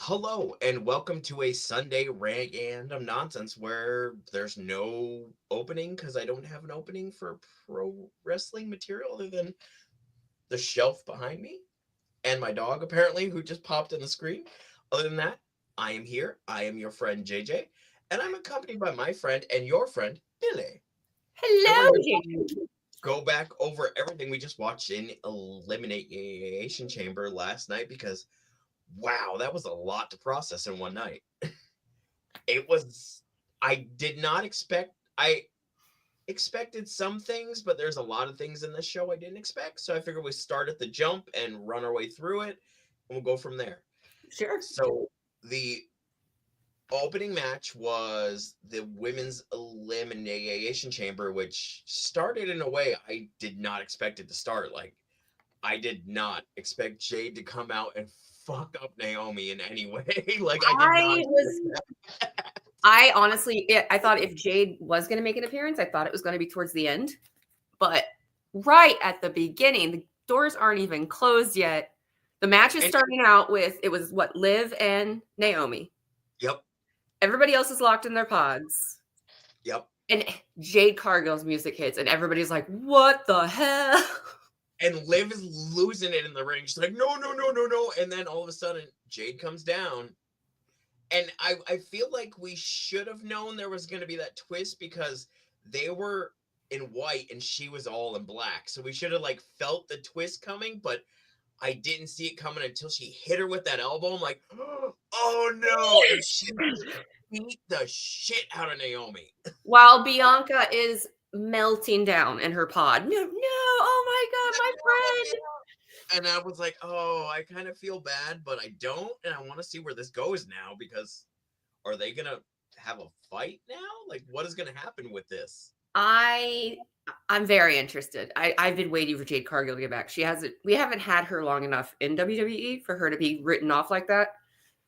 Hello and welcome to a Sunday random nonsense where there's no opening because I don't have an opening for pro wrestling material other than the shelf behind me and my dog apparently who just popped in the screen. Other than that, I am here. I am your friend JJ, and I'm accompanied by my friend and your friend Billy. And we're Hello, here Jaden. to go back over everything we just watched in Elimination Chamber last night because wow, that was a lot to process in one night. It was I did not expect I expected some things, but there's a lot of things in this show I didn't expect. So I figured we start at the jump and run our way through it and we'll go from there. Sure. So the opening match was the women's elimination chamber, which started in a way I did not expect it to start. Like I did not expect Jade to come out and fuck up Naomi in any way. Like I did not I was, I honestly, I thought if Jade was going to make an appearance, I thought it was going to be towards the end. But right at the beginning, the doors aren't even closed yet. The match is and, starting out with, it was what, Liv and Naomi. yep. Everybody else is locked in their pods. Yep. And Jade Cargill's music hits, and everybody's like, what the hell? And Liv is losing it in the ring. She's like, no, no, no, no, no. And then all of a sudden, Jade comes down. And I feel like we should have known there was going to be that twist because they were in white and she was all in black. So we should have like felt the twist coming, but I didn't see it coming until she hit her with that elbow. I'm like, oh no. And she beat the shit out of Naomi. While Bianca is melting down in her pod. No, no, oh my God, my friend. And I was like, oh, I kind of feel bad, but I don't. And I want to see where this goes now because are they going to have a fight now? Like, what is going to happen with this? I'm very interested. I've been waiting for Jade Cargill to get back. We haven't had her long enough in WWE for her to be written off like that.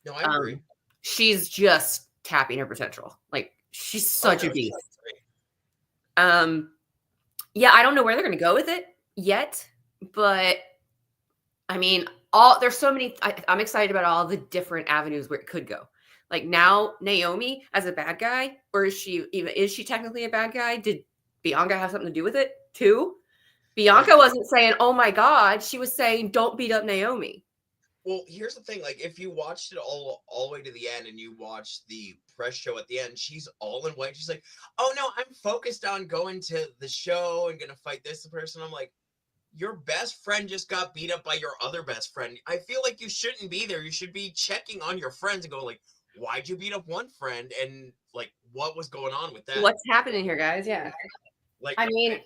No, I agree. She's just tapping her potential. Like she's Oh, such no, a beast. Yeah, I don't know where they're gonna go with it yet, but I mean, there's so many. I'm excited about all the different avenues where it could go. Like now, Naomi as a bad guy, or is she technically a bad guy? Did Bianca have something to do with it too? Bianca wasn't saying, "Oh my God," she was saying, "Don't beat up Naomi." Well, here's the thing: like, if you watched it all the way to the end, and you watched the press show at the end, she's all in white. She's like, "Oh no, I'm focused on going to the show and gonna fight this person." I'm like, your best friend just got beat up by your other best friend. I feel like you shouldn't be there. You should be checking on your friends and go like, why'd you beat up one friend? And like, what was going on with that? What's happening here, guys? Yeah. Like, I mean,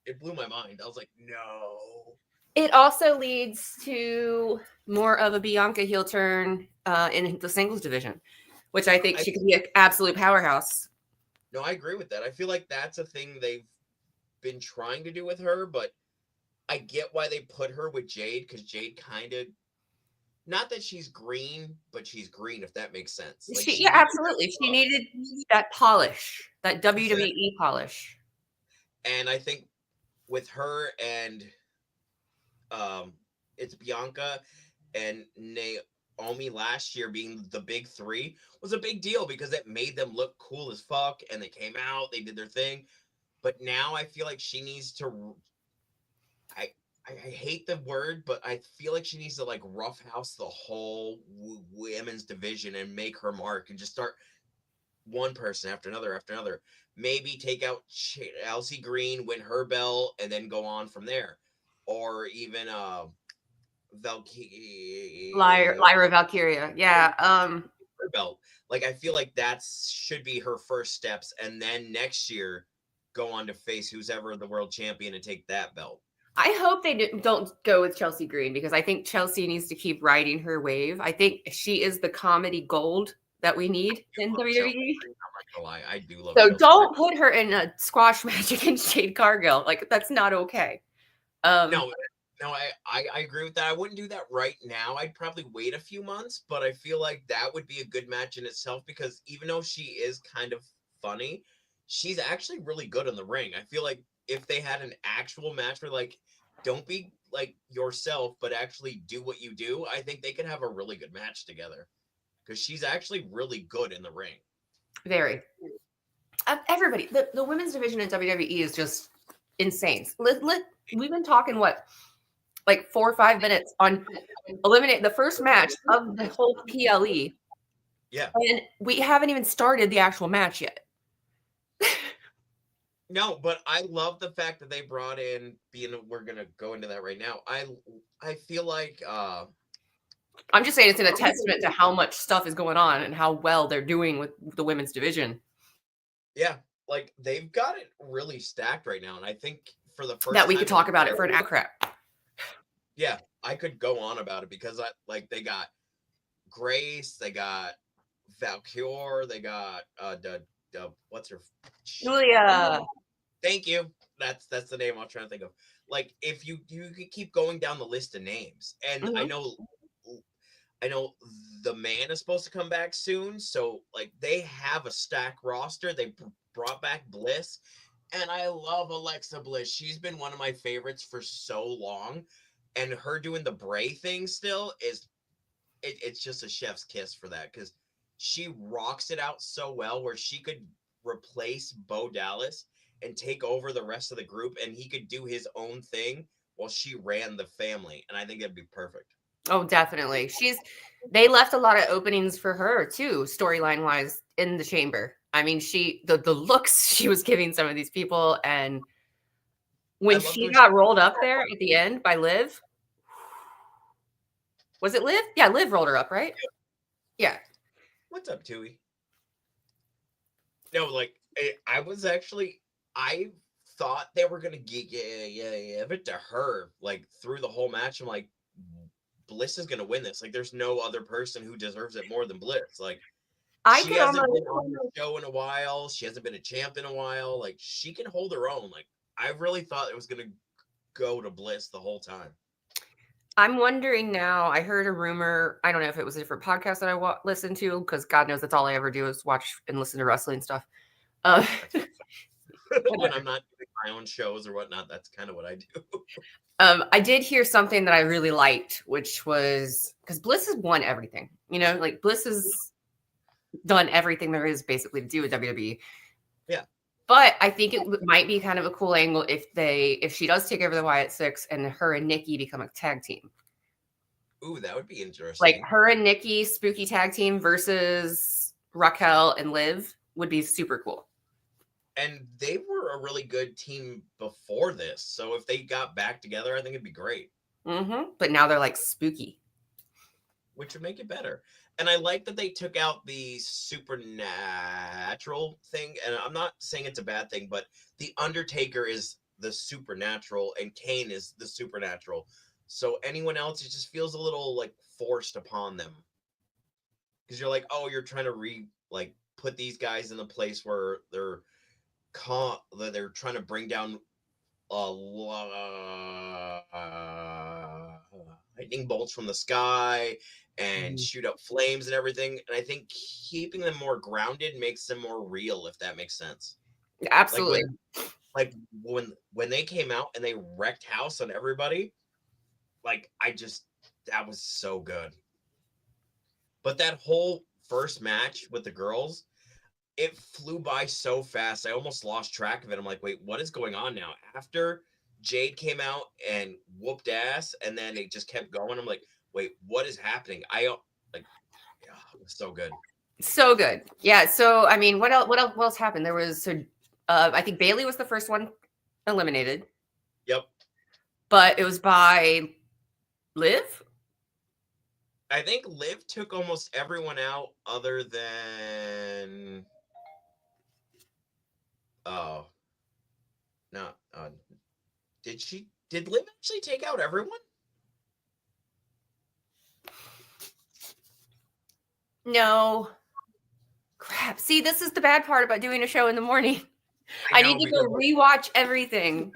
it blew my mind. I was like, no. it also leads to more of a Bianca heel turn in the singles division, which I think she could be an absolute powerhouse. No, I agree with that. I feel like that's a thing they've been trying to do with her, but I get why they put her with Jade because Jade kind of, not that she's green, but she's green, if that makes sense. Like Yeah, absolutely. She needed that polish, that WWE polish. And I think with her and it's Bianca and Naomi last year being the big three was a big deal because it made them look cool as fuck and they came out, they did their thing. But now I feel like she needs to I I hate the word, but I feel like she needs to like roughhouse the whole women's division and make her mark and just start one person after another. Maybe take out Chelsea Green, win her belt, and then go on from there. Or even Lyra Valkyria. Yeah. Her belt. Like I feel like that should be her first steps, and then next year go on to face who's ever the world champion and take that belt. I hope they don't go with Chelsea Green because I think Chelsea needs to keep riding her wave. I think she is the comedy gold that we need in WWE. I'm not gonna lie, I do love. So Chelsea don't put her in a squash match against Jade Cargill. Like that's not okay. No, I agree with that. I wouldn't do that right now. I'd probably wait a few months, but I feel like that would be a good match in itself because even though she is kind of funny, she's actually really good in the ring. I feel like if they had an actual match where like don't be like yourself, but actually do what you do, I think they could have a really good match together. because she's actually really good in the ring. Very. Everybody, the women's division in WWE is just insane. We've been talking like 4 or 5 minutes on eliminate the first match of the whole PLE. Yeah. And we haven't even started the actual match yet. No, but I love the fact that they brought in we're gonna go into that right now. I feel like I'm just saying it's a testament to how much stuff is going on and how well they're doing with the women's division. Yeah, like they've got it really stacked right now, and I think for the first that we time could talk about it for an crap. Yeah, I could go on about it because they got Grace, they got Valkyrie, they got what's her Julia. Thank you. That's the name I'm trying to think of. Like if you could keep going down the list of names, and I know the man is supposed to come back soon, so like they have a stack roster. They brought back Bliss, and I love Alexa Bliss. She's been one of my favorites for so long, and her doing the Bray thing still is it's just a chef's kiss for that because she rocks it out so well where she could replace Bo Dallas and take over the rest of the group, and he could do his own thing while she ran the family, and I think it'd be perfect. Oh, definitely. They left a lot of openings for her too, storyline wise, in the chamber. I mean, the looks she was giving some of these people, and when she got rolled up there at the end by Liv, was it Liv? Yeah, Liv rolled her up, right? Yeah. What's up, Tui? No, like I thought they were gonna give it to her like through the whole match. I'm like, Bliss is gonna win this. Like, there's no other person who deserves it more than Bliss. Like, she hasn't been on the show in a while. She hasn't been a champ in a while. Like, she can hold her own. Like, I really thought it was gonna go to Bliss the whole time. I'm wondering now. I heard a rumor. I don't know if it was a different podcast that I listened to, because God knows that's all I ever do is watch and listen to wrestling stuff. When I'm not doing my own shows or whatnot, that's kind of what I do. I did hear something that I really liked, which was because Bliss has won everything. Like Bliss has done everything there is basically to do with WWE. Yeah. But I think it might be kind of a cool angle if she does take over the Wyatt Six and her and Nikki become a tag team. Ooh, that would be interesting. Like her and Nikki spooky tag team versus Raquel and Liv would be super cool. And they were a really good team before this. So if they got back together, I think it'd be great. Mm-hmm. But now they're like spooky. Which would make it better. And I like that they took out the supernatural thing. And I'm not saying it's a bad thing, but the Undertaker is the supernatural and Kane is the supernatural. So anyone else, it just feels a little like forced upon them. Because you're like, oh, you're trying to put these guys in a place where they're trying to bring down lightning bolts from the sky and shoot up flames and everything. And I think keeping them more grounded makes them more real, if that makes sense. Absolutely. Like when they came out and they wrecked house on everybody, like that was so good. But that whole first match with the girls, it flew by so fast. I almost lost track of it. I'm like, wait, what is going on now? After Jade came out and whooped ass, and then it just kept going. I'm like, wait, what is happening? It was so good. So good. Yeah. So, I mean, what else happened? There was, I think Bayley was the first one eliminated. Yep. But it was by Liv? I think Liv took almost everyone out other than did Liv actually take out everyone? No. Crap. See, this is the bad part about doing a show in the morning. I need to go rewatch everything.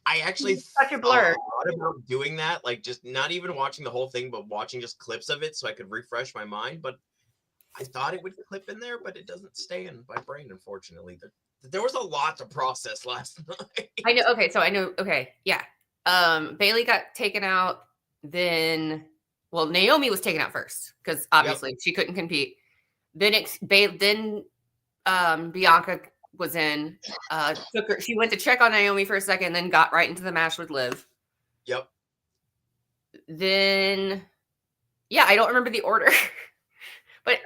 I actually such a blur. thought about doing that, like just not even watching the whole thing, but watching just clips of it so I could refresh my mind. But I thought it would clip in there, but it doesn't stay in my brain, unfortunately. There was a lot to process last night. I know. Okay, so I know. Okay, yeah. Bayley got taken out. Then Well, Naomi was taken out first because obviously she couldn't compete. Then Bianca was in. Took her. She went to check on Naomi for a second, then got right into the match with Liv. Yep. Then, yeah, I don't remember the order, but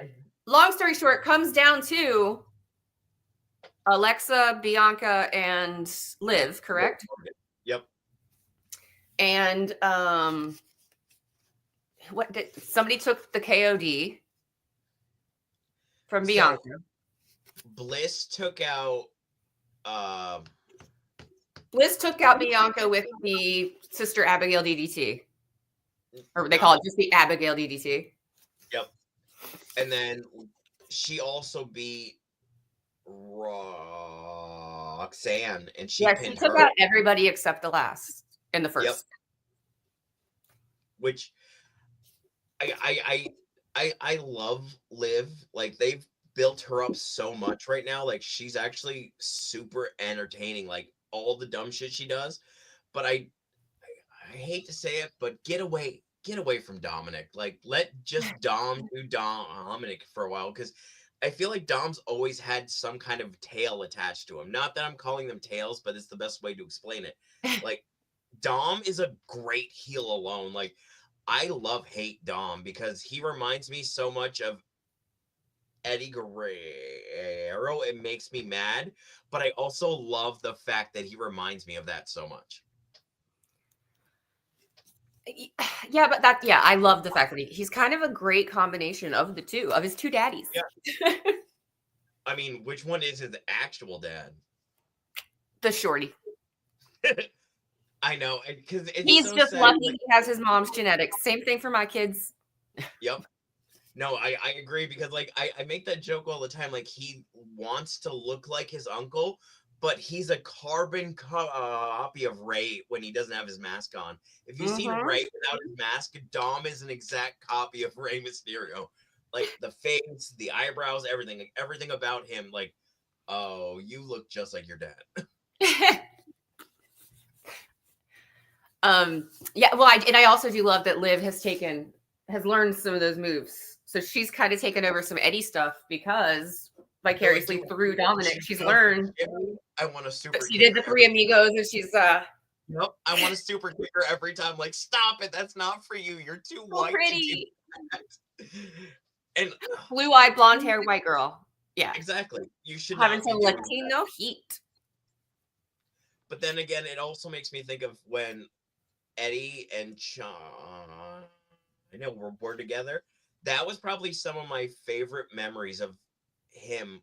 long story short, comes down to Alexa, Bianca, and Liv, correct? Yep. And somebody took the KOD from Bianca. So, Bliss took out Bliss took out Bianca with the Sister Abigail DDT. Or they call it just the Abigail DDT. Yep. And then she also beat Roxanne, and she pinned she took her. out everybody except the last in the first. Yep. Which I love Liv. Like, they've built her up so much right now. Like, she's actually super entertaining. Like, all the dumb shit she does. But I hate to say it, but get away from Dominic. Like, let just Dom do Dominic for a while, because I feel like Dom's always had some kind of tail attached to him. Not that I'm calling them tails, but it's the best way to explain it. Like, Dom is a great heel alone. Like, I hate Dom because he reminds me so much of Eddie Guerrero. It makes me mad, but I also love the fact that he reminds me of that so much. Yeah, but I love the fact that he's kind of a great combination of the two, of his two daddies. Yeah. I mean, which one is his actual dad? The shorty. I know, because he's so just sad. Lucky he has his mom's genetics. Same thing for my kids. Yep. No, I agree, because like I make that joke all the time. Like, he wants to look like his uncle, but he's a carbon copy of Ray when he doesn't have his mask on. If you see Ray without his mask, Dom is an exact copy of Rey Mysterio. Like, the face, the eyebrows, everything. Like, everything about him. Like, oh, you look just like your dad. Yeah, well, I also do love that Liv has learned some of those moves. So she's kind of taken over some Eddie stuff because vicariously through Dominic, she's learned. I want a super. She did the Three Amigos, and she's Nope, I want a super kicker every time. Like, stop it! That's not for you. You're too white. Pretty. And blue-eyed, blonde hair, white girl. Yeah, exactly. You should having some Latino heat. But then again, it also makes me think of when Eddie and Sean, were together. That was probably some of my favorite memories of him,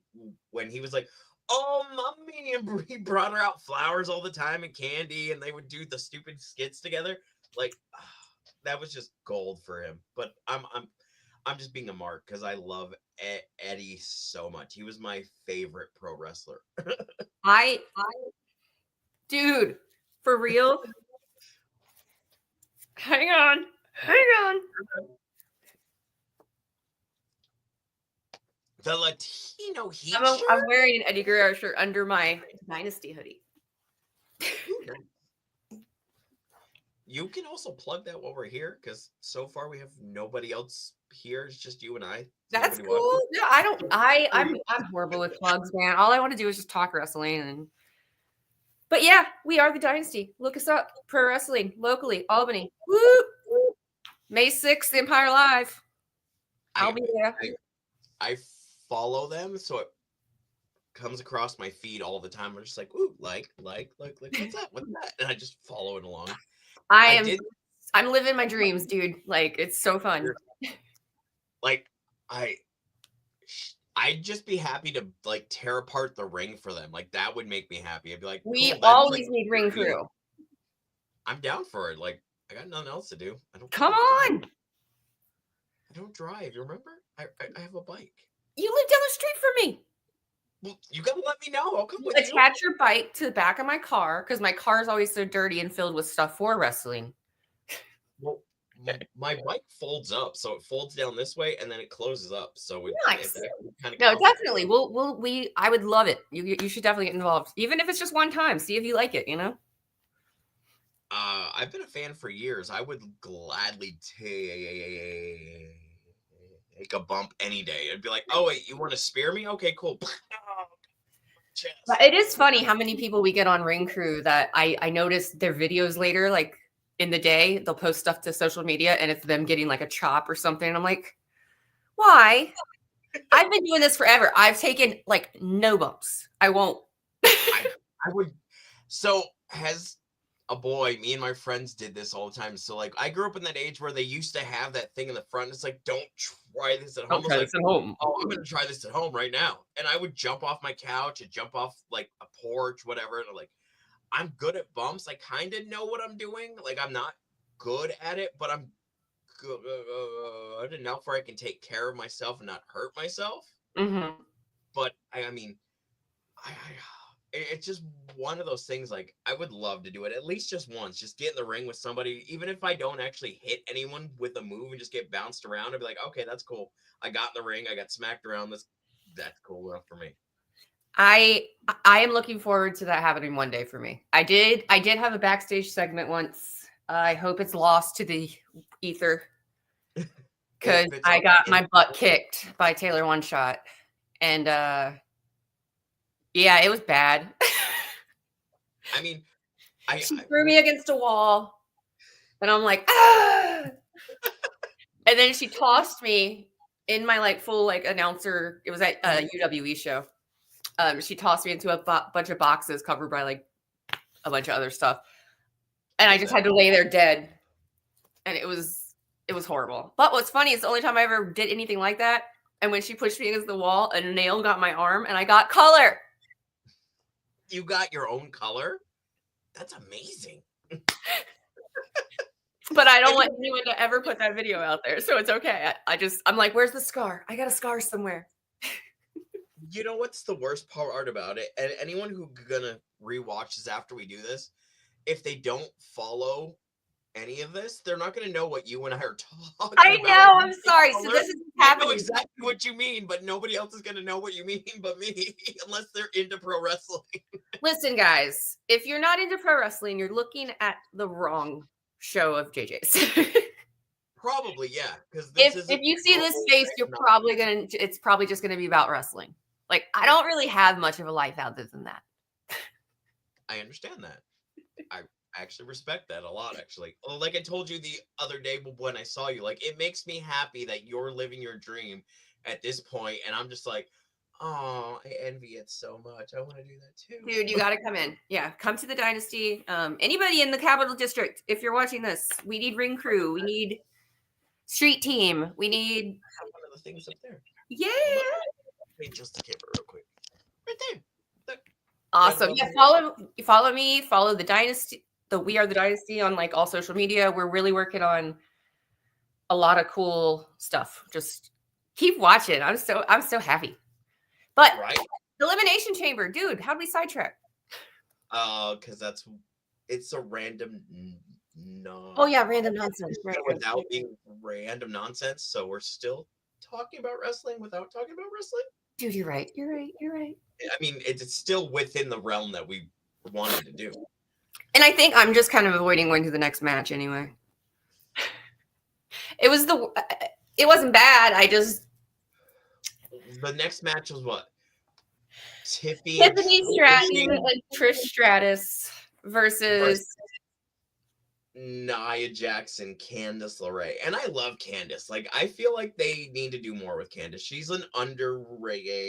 when he was like, "Oh, mommy," and he brought her out flowers all the time and candy, and they would do the stupid skits together. Like, that was just gold for him. But I'm just being a mark because I love Eddie so much. He was my favorite pro wrestler. Dude, for real. Hang on. The Latino heat. I'm wearing an Eddie Guerrero shirt under my Dynasty hoodie. You can also plug that while we're here, because so far we have nobody else here. It's just you and I. That's cool. No, I don't. I'm horrible with plugs, man. All I want to do is just talk wrestling. But yeah, we are the Dynasty. Look us up. Pro wrestling locally, Albany. Woo! May 6th, Empire Live. I'll be there. I follow them, so it comes across my feed all the time. I'm just like, ooh, like, what's that? What's that? And I just follow it along. I'm living my dreams, dude. Like, it's so fun. Like, I'd just be happy to like tear apart the ring for them. Like, that would make me happy. I'd be like, we always need ring crew. I'm down for it. Like, I got nothing else to do. Come on. I don't drive. You remember? I have a bike. You live down the street from me. Well, you gotta let me know. I'll come with you. Attach your bike to the back of my car, because my car is always so dirty and filled with stuff for wrestling. Well, my bike folds up, so it folds down this way and then it closes up. So nice. No, definitely. I would love it. You should definitely get involved, even if it's just one time. See if you like it. I've been a fan for years. I would gladly take a bump any day. I'd be like, oh wait, you want to spear me? Okay, cool. But Chest. it is funny how many people we get on Ring Crew that I notice their videos later, like in the day, they'll post stuff to social media and it's them getting like a chop or something. And I'm like, why? I've been doing this forever. I've taken like no bumps. I won't. I would. So has a boy. Me and my friends did this all the time. So like, I grew up in that age where they used to have that thing in the front. It's like, don't try this at home. Don't I was try like, this at home. oh, I'm gonna try this at home right now. And I would jump off my couch and jump off like a porch, whatever. And I'm like, I'm good at bumps. I kind of know what I'm doing. Like, I'm not good at it, but I'm good enough where I can take care of myself and not hurt myself. Mm-hmm. But I mean, I it's just one of those things. Like, I would love to do it at least just once. Just get in the ring with somebody, even if I don't actually hit anyone with a move and just get bounced around. I'd be like, okay, that's cool. I got in the ring. I got smacked around. That's cool enough for me. I am looking forward to that happening one day for me. I did have a backstage segment once. I hope it's lost to the ether because I got my butt kicked by Taylor One Shot, and yeah, it was bad. I mean, she threw me against a wall, and I'm like, ah! And then she tossed me in my like full like announcer. It was at a UWE show. She tossed me into a bunch of boxes covered by like a bunch of other stuff, and I just had to lay there dead, and it was horrible. But what's funny is the only time I ever did anything like that, and when she pushed me against the wall, a nail got my arm, and I got color. You got your own color? That's amazing. But I don't want anyone to ever put that video out there, so it's okay. I'm like, where's the scar? I got a scar somewhere. You know what's the worst part about it? And anyone who's gonna rewatch this after we do this, if they don't follow any of this, they're not gonna know what you and I are talking about. I know. I'm sorry. So this is happening. I know exactly what you mean, but nobody else is gonna know what you mean but me, unless they're into pro wrestling. Listen, guys, if you're not into pro wrestling, you're looking at the wrong show of JJ's. Probably, yeah. Because if you see this face, it's probably just gonna be about wrestling. Like, I don't really have much of a life other than that. I understand that. I actually respect that a lot, actually. Like I told you the other day when I saw you, like, it makes me happy that you're living your dream at this point, and I'm just like, oh, I envy it so much. I want to do that too. Dude, you got to come in. Yeah, come to the Dynasty. Anybody in the Capital District, if you're watching this, we need ring crew. We need street team. We need... I have one of the things up there. Yeah. Wait, just the camera real quick. Right there. Look. Awesome. Yeah, follow me, follow the Dynasty, the We Are the Dynasty on like all social media. We're really working on a lot of cool stuff. Just keep watching. I'm so happy. But right? Elimination Chamber, dude, how'd we sidetrack? Because it's a random Oh yeah, random nonsense. Right. Without being random nonsense. So we're still talking about wrestling without talking about wrestling. Dude, you're right. I mean, it's still within the realm that we wanted to do. And I think I'm just kind of avoiding going to the next match anyway. It wasn't bad. The next match was what? Tiffany Stratton and Trish Stratus versus Nia Jackson, Candice LeRae. And I love Candice. Like, I feel like they need to do more with Candice. She's an underrated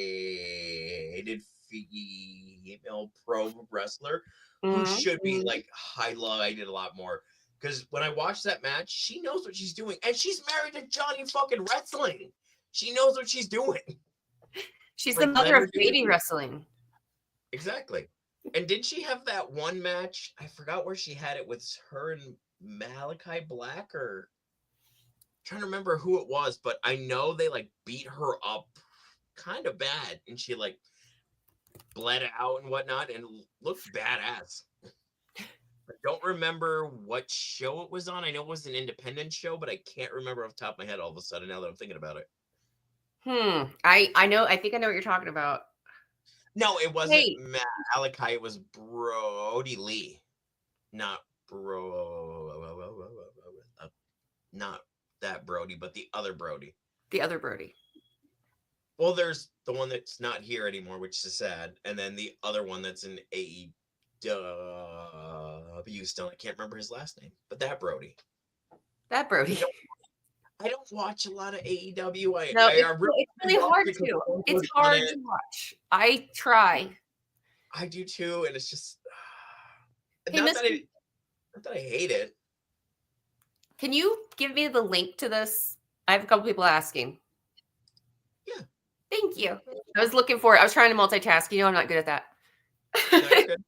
female pro wrestler who should be like highlighted a lot more. Because when I watched that match, she knows what she's doing. And she's married to Johnny fucking Wrestling. She knows what she's doing. She's like, the mother of baby wrestling. Exactly. And did she have that one match? I forgot where she had it with her and Malachi Black, or I'm trying to remember who it was, but I know they like beat her up kind of bad, and she like bled out and whatnot and looked badass. I don't remember what show it was on. I know it was an independent show, but I can't remember off the top of my head all of a sudden now that I'm thinking about it. I know. I think I know what you're talking about. No, it wasn't Malachi. It was Brody Lee, not not that Brody, but the other Brody. The other Brody. Well, there's the one that's not here anymore, which is sad, and then the other one that's in AEW still. I can't remember his last name, but that Brody. That Brody. I don't watch a lot of AEW. No, I it's really hard because to. Owen It's was on hard it. to watch. I try. I do too, and it's just Hey, not that Mister, I hate it. can you give me the link to this? I have a couple people asking. Yeah. Thank you. I was looking for it. I was trying to multitask. You know, I'm not good at that. No, you're good.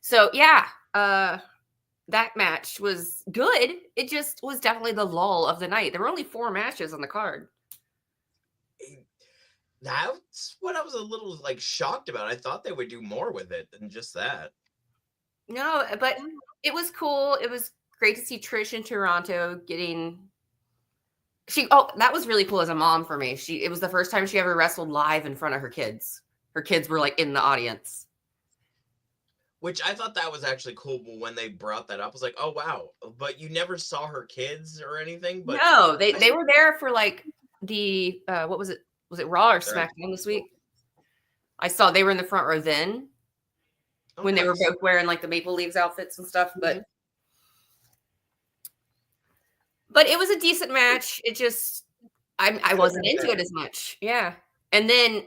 So yeah, that match was good. It just was definitely the lull of the night. There were only 4 matches on the card. That's what I was a little like shocked about. I thought they would do more with it than just that. No, but it was cool. It was great to see Trish in Toronto getting. That was really cool as a mom for me. It was the first time she ever wrestled live in front of her kids. Her kids were like in the audience. Which I thought that was actually cool when they brought that up. I was like, oh wow. But you never saw her kids or anything. But No, they were there for like the what was it? Was it Raw or SmackDown this week? I saw they were in the front row then when they were both wearing like the Maple Leaves outfits and stuff. But it was a decent match. It just I wasn't into it as much. Yeah. And then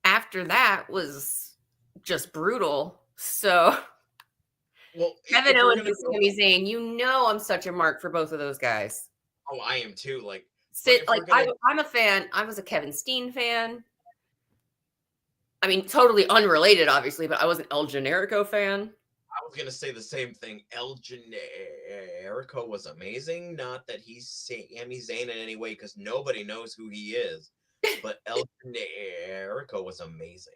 after that was just brutal. So Kevin Owens and Sami Zayn, you know I'm such a mark for both of those guys. Oh, I am too. I'm a fan. I was a Kevin Steen fan. I mean, totally unrelated, obviously, but I was an El Generico fan. I was gonna say the same thing. El Generico was amazing. Not that he's Sami Zayn in any way, because nobody knows who he is. But El Generico was amazing.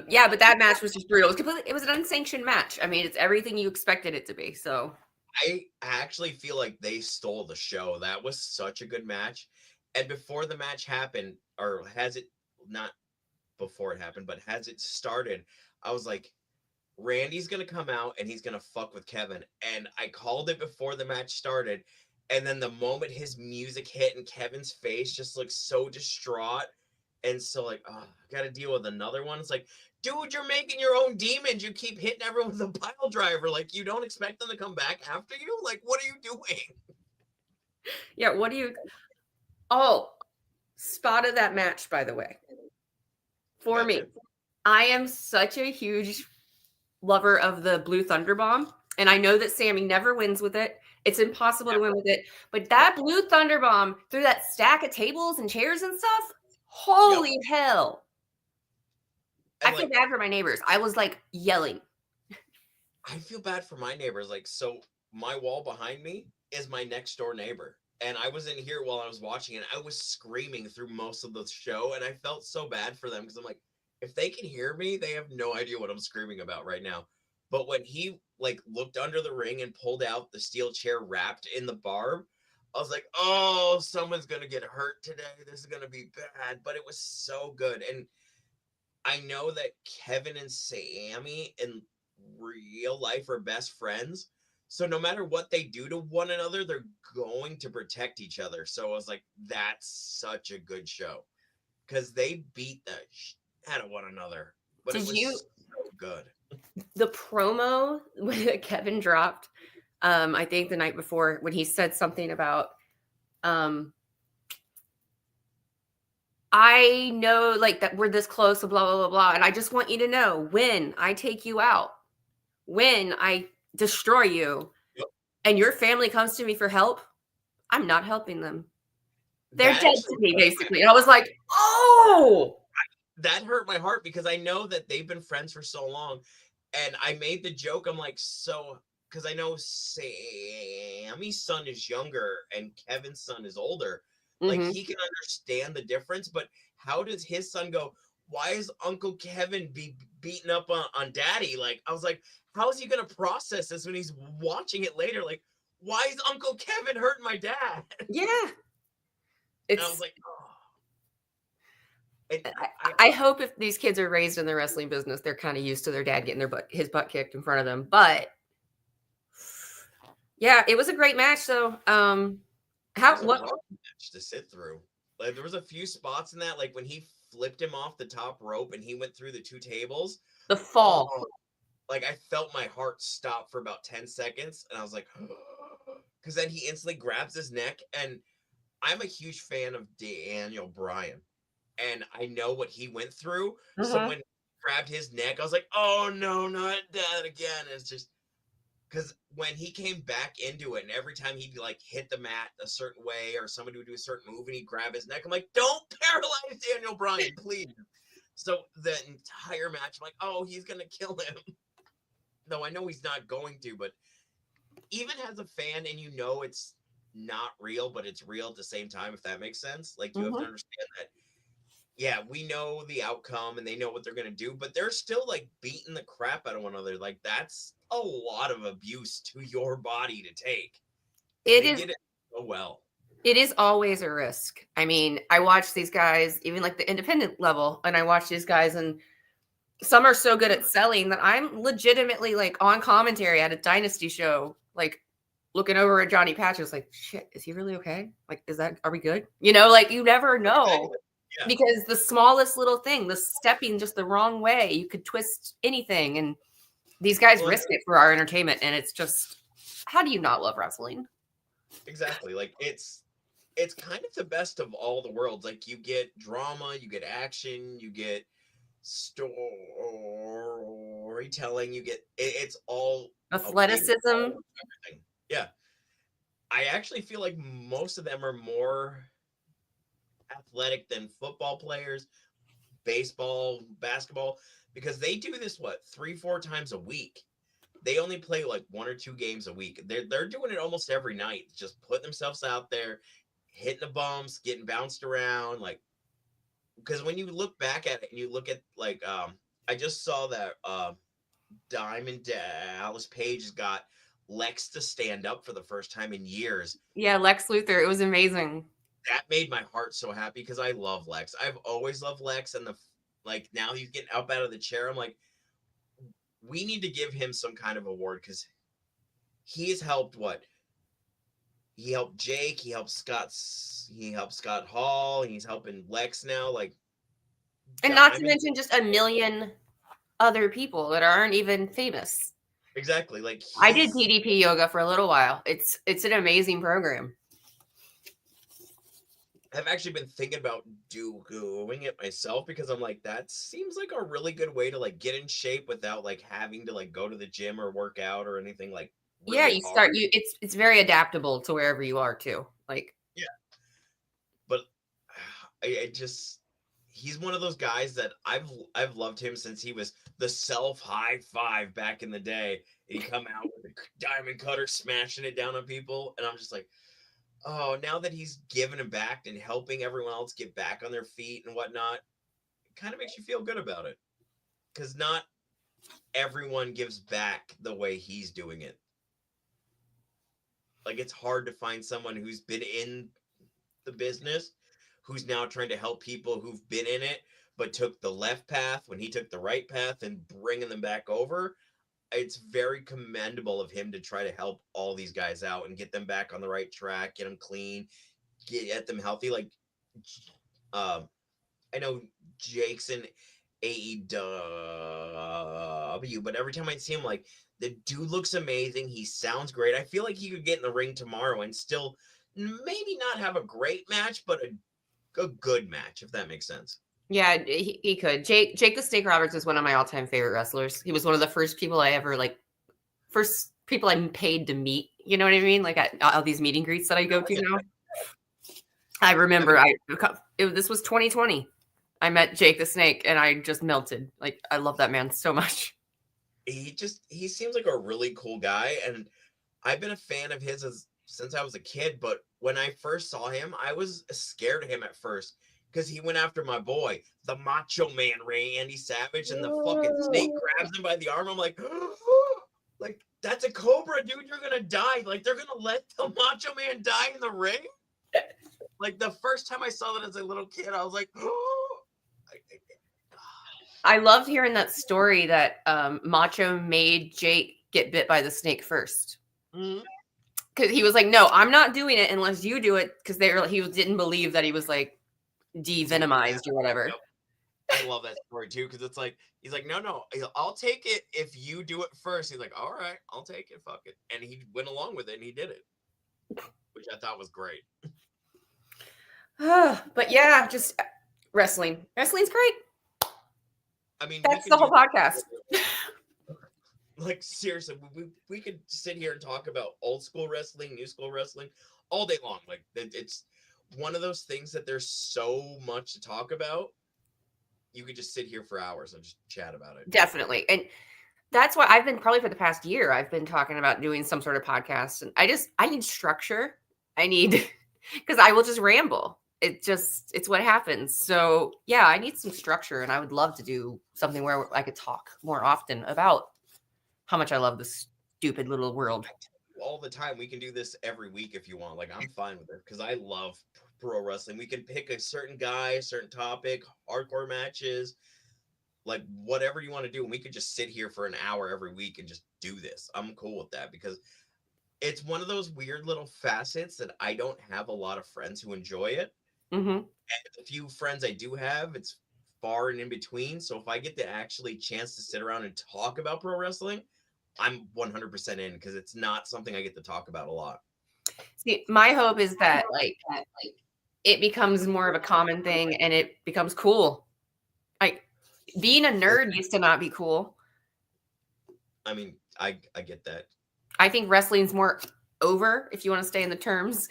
Yeah, but that match was just brutal. It was an unsanctioned match. I mean, it's everything you expected it to be. So I actually feel like they stole the show. That was such a good match. And before the match happened, or has it not before it happened, but has it started, I was like, Randy's going to come out and he's going to fuck with Kevin. And I called it before the match started. And then the moment his music hit and Kevin's face just looked so distraught. And so like, oh, I got to deal with another one. It's like, dude, you're making your own demons. You keep hitting everyone with a pile driver. Like, you don't expect them to come back after you? Like, what are you doing? Yeah, what do you... Oh, spotted that match, by the way. For me. I am such a huge lover of the Blue Thunder Bomb. And I know that Sami never wins with it. It's impossible to win with it. But that Blue Thunder Bomb through that stack of tables and chairs and stuff, holy hell. I feel bad for my neighbors. I was like yelling. I feel bad for my neighbors. Like, so my wall behind me is my next door neighbor. And I was in here while I was watching it. I was screaming through most of the show. And I felt so bad for them because I'm like, if they can hear me, they have no idea what I'm screaming about right now. But when he like looked under the ring and pulled out the steel chair wrapped in the barb, I was like, oh, someone's going to get hurt today. This is going to be bad. But it was so good. And I know that Kevin and Sami in real life are best friends. So no matter what they do to one another, they're going to protect each other. So I was like, that's such a good show. Because they beat the shit out of one another. But it was so good. The promo that Kevin dropped, I think the night before, when he said something about I know like that we're this close, blah, blah, blah, blah. And I just want you to know when I take you out, when I destroy you, and your family comes to me for help, I'm not helping them. They're dead to me, basically. And I was like, oh! That hurt my heart because I know that they've been friends for so long. And I made the joke, I'm like, so, because I know Sami's son is younger and Kevin's son is older. Like, he can understand the difference, but how does his son go, why is Uncle Kevin be beating up on Daddy? Like, I was like, how is he going to process this when he's watching it later? Like, why is Uncle Kevin hurting my dad? Yeah. And I was like, oh. And I hope if these kids are raised in the wrestling business, they're kind of used to their dad getting his butt kicked in front of them. But yeah, it was a great match. So, it how was a what rough match to sit through. Like there was a few spots in that, like when he flipped him off the top rope and he went through the two tables. the Oh, fall? like I felt my heart stop for about 10 seconds, and I was like, because then he instantly grabs his neck, and I'm a huge fan of Daniel Bryan, and I know what he went through. So Mhm. when he grabbed his neck, I was like, oh no, not that again. And it's just because when he came back into it, and every time he'd like hit the mat a certain way, or somebody would do a certain move, and he'd grab his neck, I'm like, don't paralyze Daniel Bryan, please. So the entire match, I'm like, oh, he's gonna kill him. No, I know he's not going to, but even as a fan, and you know it's not real, but it's real at the same time, if that makes sense. Like you have to Mhm. understand that, yeah, we know the outcome and they know what they're gonna do, but they're still like beating the crap out of one another. Like that's a lot of abuse to your body to take. And It they is. did it so well. It is always a risk. I mean, I watch these guys, even like the independent level, and I watch these guys, and some are so good at selling that I'm legitimately like on commentary at a dynasty show, like looking over at Johnny Patches, like, shit, is he really okay? Like, are we good? Like you never know. Exactly. Yeah. Because the smallest little thing, the stepping just the wrong way, you could twist anything. And these guys Well, risk it for our entertainment. And it's just, how do you not love wrestling? exactly. Like it's kind of the best of all the worlds. Like you get drama, you get action, you get storytelling, you get it's all a big ball Athleticism. of everything. Yeah. I actually feel like most of them are more athletic than football players, baseball, basketball, because they do this what 3, 4 times a week. They only play like 1 or 2 games a week. They're doing it almost every night, just putting themselves out there, hitting the bumps, getting bounced around. Like because when you look back at it and you look at like I just saw that Diamond Dallas Page got Lex to stand up for the first time in years. Yeah, Lex Luthor. It was amazing. That made my heart so happy because I love Lex. I've always loved Lex, and the like now he's getting up out of the chair. I'm like, we need to give him some kind of award because he's helped what he helped Jake, he helped Scott Hall, he's helping Lex now. Like And not to Diamond, mention just a million other people that aren't even famous. exactly. Like I did he's PDP yoga for a little while. It's an amazing program. I've actually been thinking about doing it myself because I'm like, that seems like a really good way to like get in shape without like having to like go to the gym or work out or anything like Yeah, really hard. it's very adaptable to wherever you are too. Like, Yeah, but I just he's one of those guys that I've loved him since he was the self high five back in the day. And he come out with a diamond cutter smashing it down on people, and I'm just like, oh, now that he's giving him back and helping everyone else get back on their feet and whatnot, it kind of makes you feel good about it. Because not everyone gives back the way he's doing it. Like it's hard to find someone who's been in the business who's now trying to help people who've been in it but took the left path when he took the right path and bringing them back over. It's very commendable of him to try to help all these guys out and get them back on the right track, get them clean, get them healthy. Like um I know Jake's in AEW, but every time I see him, like the dude looks amazing. He sounds great. I feel like he could get in the ring tomorrow and still maybe not have a great match, but a good match, if that makes sense. yeah, he could. Jake the Snake Roberts is one of my all-time favorite wrestlers. He was one of the first people I ever first people I'm paid to meet. You know what I mean? Like at all these meet and greets that I go to now. I I mean, remember this was 2020. I met Jake the Snake and I just melted. Like I love that man so much. he seems like a really cool guy, and I've been a fan of his since I was a kid. But when I first saw him, I was scared of him at first because he went after my boy, the Macho Man Randy Savage, and the fucking snake grabs him by the arm. I'm like, like that's a cobra, dude. You're gonna die. Like they're gonna let the Macho Man die in the ring. Like the first time I saw that as a little kid, I was like, I loved hearing that story that Macho made Jake get bit by the snake first. Mhm. Because he was like, "No, I'm not doing it unless you do it." Because he didn't believe that he was like de-venomized or whatever. Yep. I love that story too because it's like he's like, no, I'll take it if you do it first. He's like, all right, I'll take it, fuck it, and he went along with it and he did it, which I thought was great. But yeah, just wrestling. Wrestling's great. I mean, we That's could the whole do podcast. like seriously, we could sit here and talk about old school wrestling, new school wrestling all day long. Like it's one of those things that there's so much to talk about. You could just sit here for hours and just chat about it. Definitely. And that's why I've been probably for the past year, I've been talking about doing some sort of podcast. And I need structure. I need, because I will just ramble. It's what happens. So yeah, I need some structure and I would love to do something where I could talk more often about how much I love this stupid little world. All the time. We can do this every week if you want. Like I'm fine with it because I love pro wrestling. We can pick a certain guy, a certain topic, hardcore matches, like whatever you want to do, and we could just sit here for an hour every week and just do this. I'm cool with that because it's one of those weird little facets that I don't have a lot of friends who enjoy it. Mm-hmm. And the few friends I do have, it's far and in between. So if I get to actually chance to sit around and talk about pro wrestling, I'm 100% in because it's not something I get to talk about a lot. See, my hope is that like it becomes more of a common thing and it becomes cool. Like being a nerd used to not be cool. I mean, I get that. I think wrestling's more over, if you want to stay in the terms,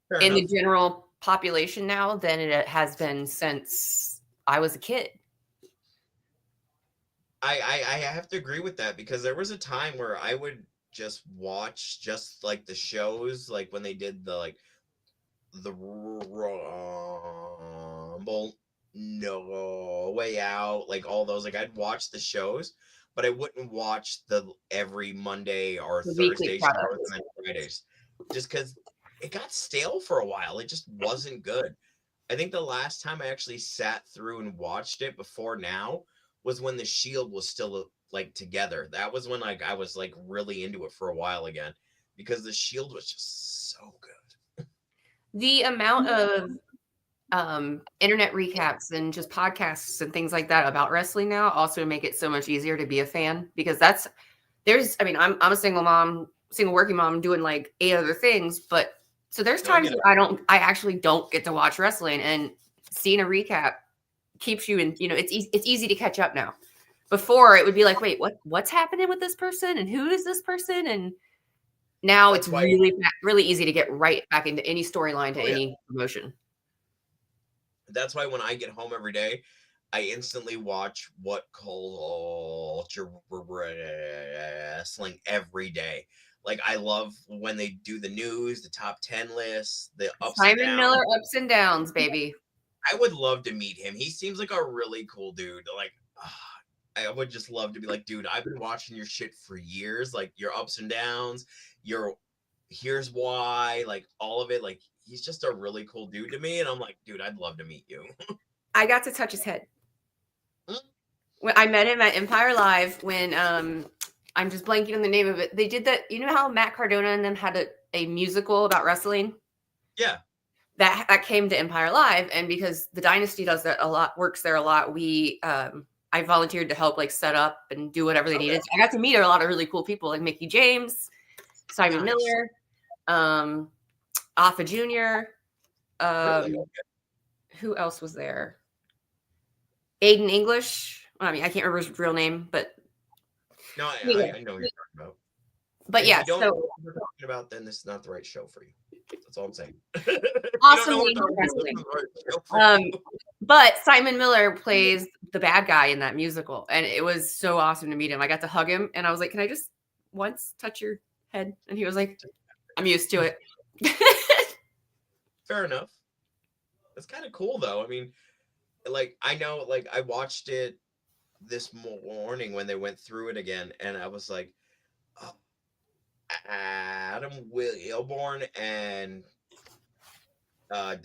Fair in the enough. general population now than it has been since I was a kid. I have to agree with that because there was a time where I would just watch just like the shows, like when they did the Rumble, No Way Out, like all those. Like I'd watch the shows, but I wouldn't watch the every Monday or The weekly Thursday shows product. and then Fridays, just because it got stale for a while. It just wasn't good. I think the last time I actually sat through and watched it before now was when the Shield was still like together. That was when like I was like really into it for a while again because the Shield was just so good. The amount of internet recaps and just podcasts and things like that about wrestling now also make it so much easier to be a fan because I'm a single mom, single working mom doing like 8 other things, but so there's No, I times get it. where I actually don't get to watch wrestling, and seeing a recap keeps you in, it's easy to catch up now. Before it would be like, wait, what's happening with this person and who is this person? And now it's That's why. really easy to get right back into any storyline to Oh yeah. any promotion. That's why when I get home every day, I instantly watch What Culture Wrestling every day. Like I love when they do the news, the top 10 lists, the ups and Simon downs. Miller, ups and downs, baby. I would love to meet him. He seems like a really cool dude. Like I would just love to be like, dude, I've been watching your shit for years, like your ups and downs, your here's why, like all of it. Like he's just a really cool dude to me. And I'm like, dude, I'd love to meet you. I got to touch his head. Mm. When I met him at Empire Live when I'm just blanking on the name of it. They did that. You know how Matt Cardona and them had a musical about wrestling? Yeah. That came to Empire Live, and because the Dynasty does that a lot, works there a lot, I volunteered to help like set up and do whatever they Okay. needed. I got to meet a lot of really cool people like Mickey James, Simon Nice. Miller, Alpha Jr. Really? Who else was there? Aiden English. I mean, I can't remember his real name, but No, anyway. I know what you're talking about. But And yeah, if you don't know so what we're talking about, then this is not the right show for you. That's all I'm saying. awesomely wrestling. But Simon Miller plays the bad guy in that musical, and it was so awesome to meet him. I got to hug him, and I was like, "Can I just once touch your head?" And he was like, "I'm used to it." Fair enough. It's kind of cool though. I mean, like I know, like I watched it this morning when they went through it again, and I was like, oh, Adam Wilborn and I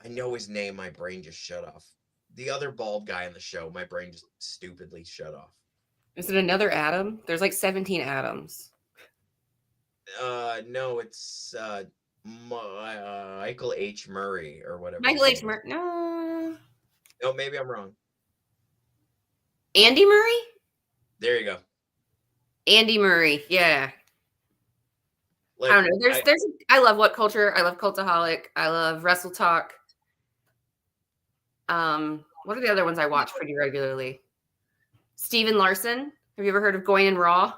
I know his name. My brain just shut off. The other bald guy in the show, my brain just stupidly shut off. Is it another Adam? There's like 17 Adams. No, it's Michael H. Murray or whatever his Michael H. name is. Murray. No. No, maybe I'm wrong. Andy Murray? There you go. Andy Murray. Yeah. I Like don't know. I love What Culture. I love Cultaholic. I love Wrestle Talk. What are the other ones I watch pretty regularly? Steven Larson. Have you ever heard of Going in Raw?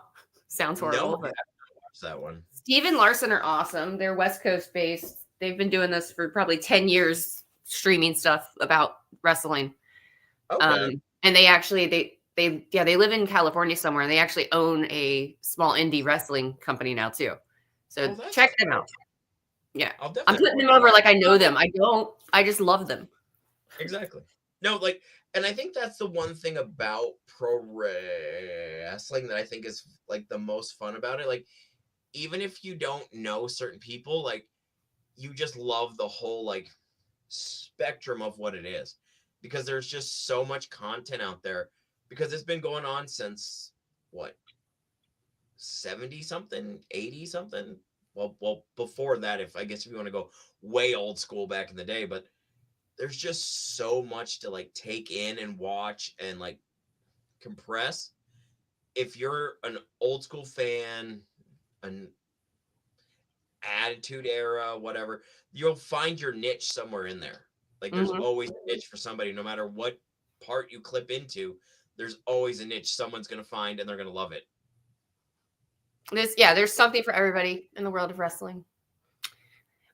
Sounds horrible, no, but I haven't watched that one. Steven Larson are awesome. They're West Coast based. They've been doing this for probably 10 years, streaming stuff about wrestling. Okay. And they actually they live in California somewhere, and they actually own a small indie wrestling company now too. So check them out. Yeah, I'll I'm definitely putting them over like I know them. I don't. I just love them. Exactly. No, like, and I think that's the one thing about pro wrestling that I think is like the most fun about it. Like, even if you don't know certain people, like, you just love the whole like spectrum of what it is, because there's just so much content out there, because it's been going on since what, 70 something, 80 something. Well, before that, if I guess if you want to go way old school back in the day, but there's just so much to like take in and watch and like compress. If you're an old school fan, an attitude era, whatever, you'll find your niche somewhere in there. Like there's always a niche for somebody, no matter what part you clip into, there's always a niche someone's going to find and they're going to love it. There's something for everybody in the world of wrestling.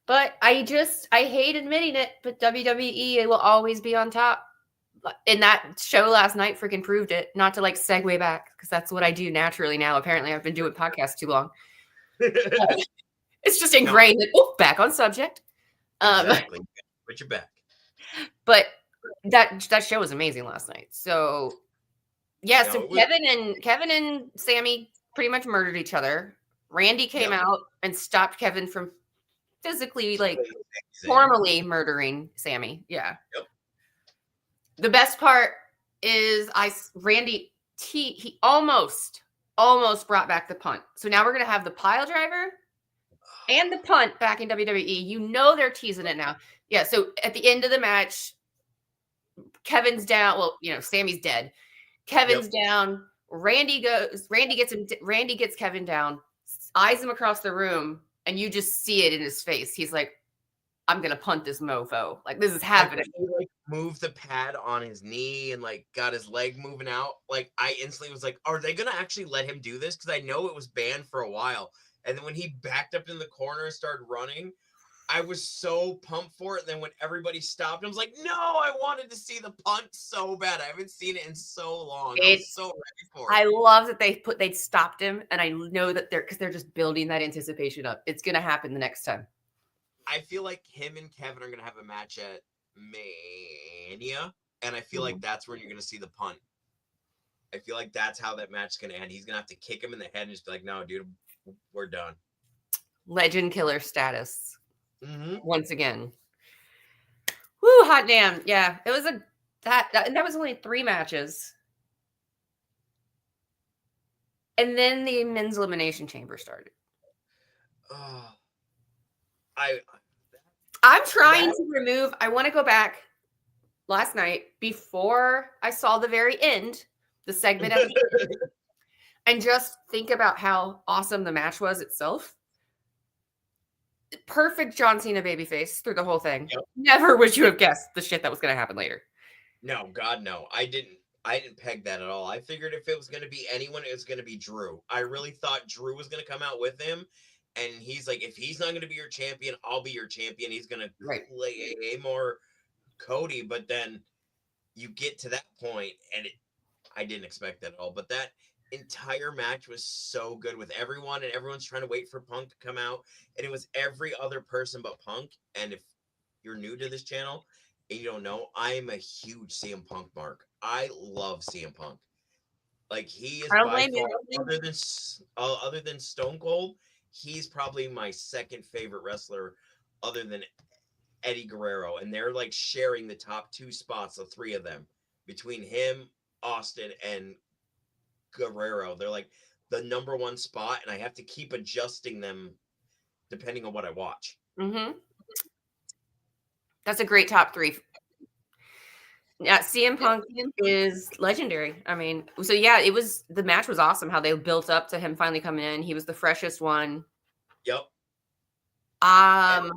But I hate admitting it, but WWE will always be on top. And that show last night freaking proved it. Not to like segue back, because that's what I do naturally now. Apparently, I've been doing podcasts too long. It's just ingrained. No. Back on subject. Exactly. Put your back. But that show was amazing last night. So yeah, so Kevin and Sammy pretty much murdered each other. Randy came out and stopped Kevin from physically, like, formally murdering Sammy. Yeah. Yep. The best part is Randy he almost brought back the punt. So now we're gonna have the pile driver and the punt back in WWE. You know they're teasing it now. Yeah. So at the end of the match, Kevin's down. Well, Sammy's dead. Kevin's down. Randy gets Kevin down, eyes him across the room, and you just see it in his face. He's like, I'm gonna punt this mofo. Like, this is happening. He like moved the pad on his knee and like got his leg moving out. Like, I instantly was like, are they gonna actually let him do this? Because I know it was banned for a while. And then when he backed up in the corner and started running, I was so pumped for it. And then when everybody stopped, I was like, no, I wanted to see the punt so bad. I haven't seen it in so long. I was so ready for it. I love that they stopped him, and I know that they're just building that anticipation up. It's gonna happen the next time. I feel like him and Kevin are gonna have a match at Mania, and I feel like that's when you're gonna see the punt. I feel like that's how that match is gonna end. He's gonna have to kick him in the head and just be like, no, dude, we're done. Legend killer status. Once again. Woo, hot damn. Yeah, it was that was only 3 matches. And then the men's elimination chamber started. I'm trying to remove. I want to go back last night before I saw the very end, the segment at the end, and just think about how awesome the match was itself. Perfect John Cena babyface through the whole thing. Yep. Never would you have guessed the shit that was going to happen later. No, God, no. I didn't peg that at all. I figured if it was going to be anyone, it was going to be Drew. I really thought Drew was going to come out with him. And he's like, if he's not going to be your champion, I'll be your champion. He's going to play more Cody. But then you get to that point, and I didn't expect that at all. But that entire match was so good with everyone, and everyone's trying to wait for Punk to come out. And it was every other person but Punk. And if you're new to this channel and you don't know, I am a huge CM Punk mark. I love CM Punk. Like, he is by far, other than Stone Cold, he's probably my second favorite wrestler, other than Eddie Guerrero, and they're like sharing the top 2 spots, the three of them, between him, Austin, and Guerrero. They're like the number 1 spot, and I have to keep adjusting them depending on what I watch. Mm-hmm. That's a great top 3. Yeah, CM Punk is legendary. I mean, so yeah, the match was awesome. How they built up to him finally coming in. He was the freshest one. Yep. Um, And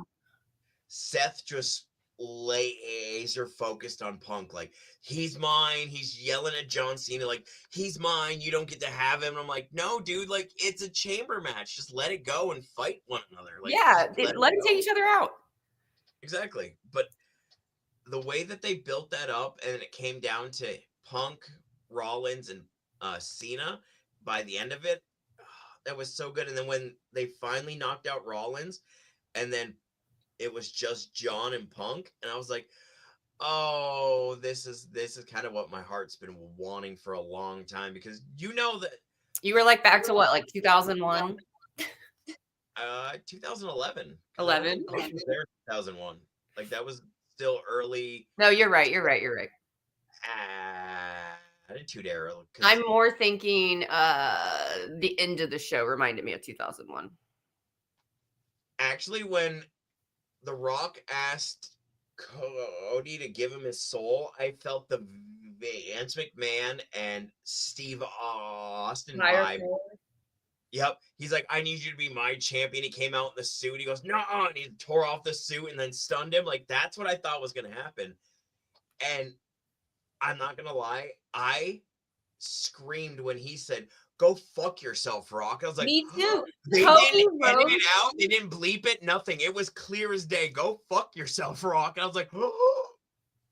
Seth just laser focused on Punk. Like, he's mine. He's yelling at John Cena, like, he's mine. You don't get to have him. And I'm like, no, dude, like, it's a chamber match. Just let it go and fight one another. Like, yeah, just let them it take go. each other out. Exactly. But the way that they built that up, and it came down to Punk, Rollins, and Cena by the end of it, that was so good. And then when they finally knocked out Rollins, and then it was just John and Punk, and I was like, oh, this is kind of what my heart's been wanting for a long time, because you know that You were like back to what, like 2001? 2011. 11? I was there in 2001. Like, that was still early. No, you're right. You're right. You're right. Attitude Era. I'm more thinking the end of the show reminded me of 2001. Actually, when The Rock asked Cody to give him his soul, I felt the Vince McMahon and Steve Austin vibe. Yep. He's like, I need you to be my champion. He came out in the suit. He goes, no, and he tore off the suit and then stunned him. Like, that's what I thought was going to happen. And I'm not going to lie, I screamed when he said, go fuck yourself, Rock. I was like, Me too. They Cody didn't edit Rhodes- it out. They didn't bleep it. Nothing. It was clear as day. Go fuck yourself, Rock. And I was like, oh,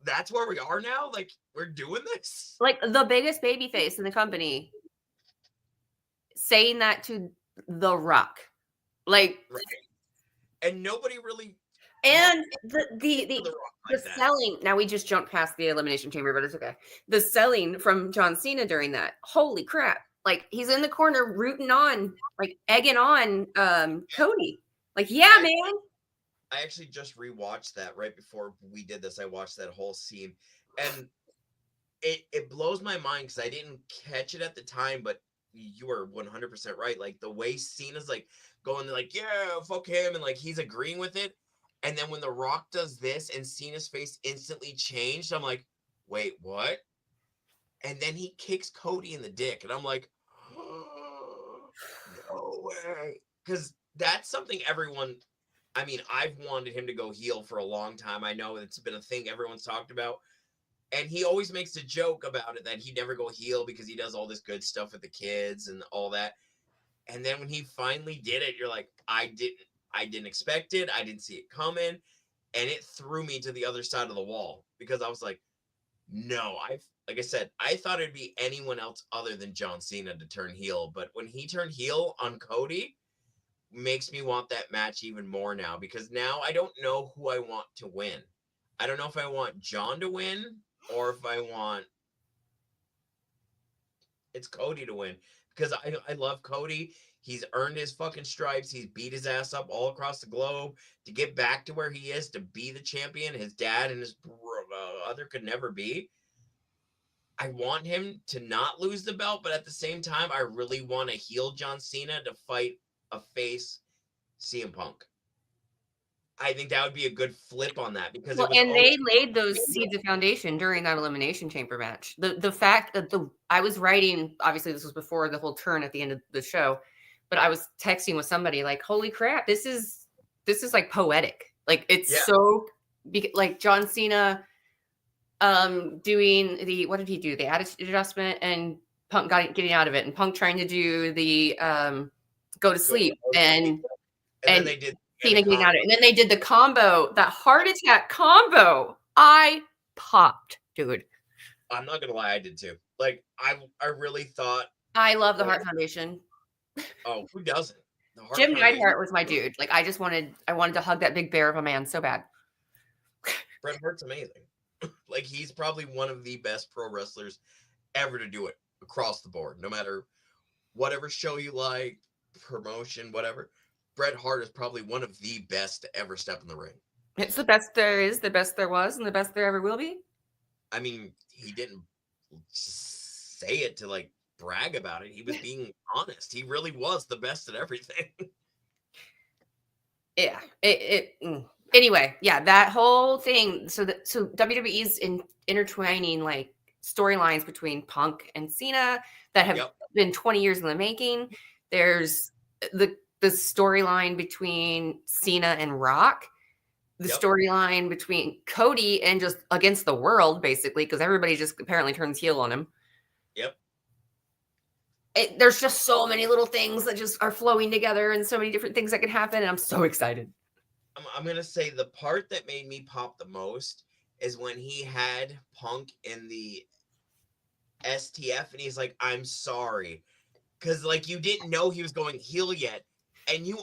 that's where we are now? Like, we're doing this? Like the biggest baby face in the company saying that to The Rock. Like, right. And nobody really. and The the selling, now we just jumped past the Elimination Chamber, but it's okay. The selling from John Cena during that, holy crap. Like, he's in the corner rooting on, like egging on Cody. Like, yeah, man. I actually just rewatched that right before we did this. I watched that whole scene, and it blows my mind because I didn't catch it at the time, but you were 100% right. Like, the way Cena's like going like, yeah, fuck him, and like he's agreeing with it. And then when The Rock does this and Cena's face instantly changed, I'm like, wait, what? And then he kicks Cody in the dick. And I'm like, oh, no way. Because that's something everyone, I mean, I've wanted him to go heel for a long time. I know it's been a thing everyone's talked about. And he always makes a joke about it that he'd never go heel because he does all this good stuff with the kids and all that. And then when he finally did it, you're like, I didn't expect it. I didn't see it coming. And it threw me to the other side of the wall because I was like, no, like I said, I thought it'd be anyone else other than John Cena to turn heel. But when he turned heel on Cody, makes me want that match even more now, because now I don't know who I want to win. I don't know if I want John to win or if I want it's Cody to win, because I love Cody. He's earned his fucking stripes. He's beat his ass up all across the globe to get back to where he is, to be the champion his dad and his other could never be. I want him to not lose the belt, but at the same time, I really want to heel John Cena to fight a face CM Punk. I think that would be a good flip on that, because they laid those seeds of foundation during that Elimination Chamber match. The fact that I was writing, obviously this was before the whole turn at the end of the show, but I was texting with somebody like, holy crap, this is like poetic. Like, it's so like John Cena doing what did he do? The attitude adjustment, and Punk getting out of it, and Punk trying to do the go to sleep, and then they did Cena getting out of it. And then they did the combo, that heart attack combo. I popped, dude. I'm not gonna lie, I did too. Like, I really thought. I love the Hart Foundation. Oh, who doesn't? Jim Neidhart was my dude. Like, I wanted to hug that big bear of a man so bad. Bret Hart's amazing. Like, he's probably one of the best pro wrestlers ever to do it across the board. No matter whatever show you like, promotion, whatever. Bret Hart is probably one of the best to ever step in the ring. It's the best there is, the best there was, and the best there ever will be. I mean, he didn't say it to like brag about it. He was being honest. He really was the best at everything. Yeah. Anyway, yeah, that whole thing. So WWE's intertwining like storylines between Punk and Cena that have Yep. been 20 years in the making. There's the storyline between Cena and Rock, the Yep. storyline between Cody and just against the world, basically, because everybody just apparently turns heel on him. Yep. There's just so many little things that just are flowing together and so many different things that can happen. And I'm so excited. I'm gonna say the part that made me pop the most is when he had Punk in the STF and he's like, "I'm sorry," because like you didn't know he was going heel yet, and you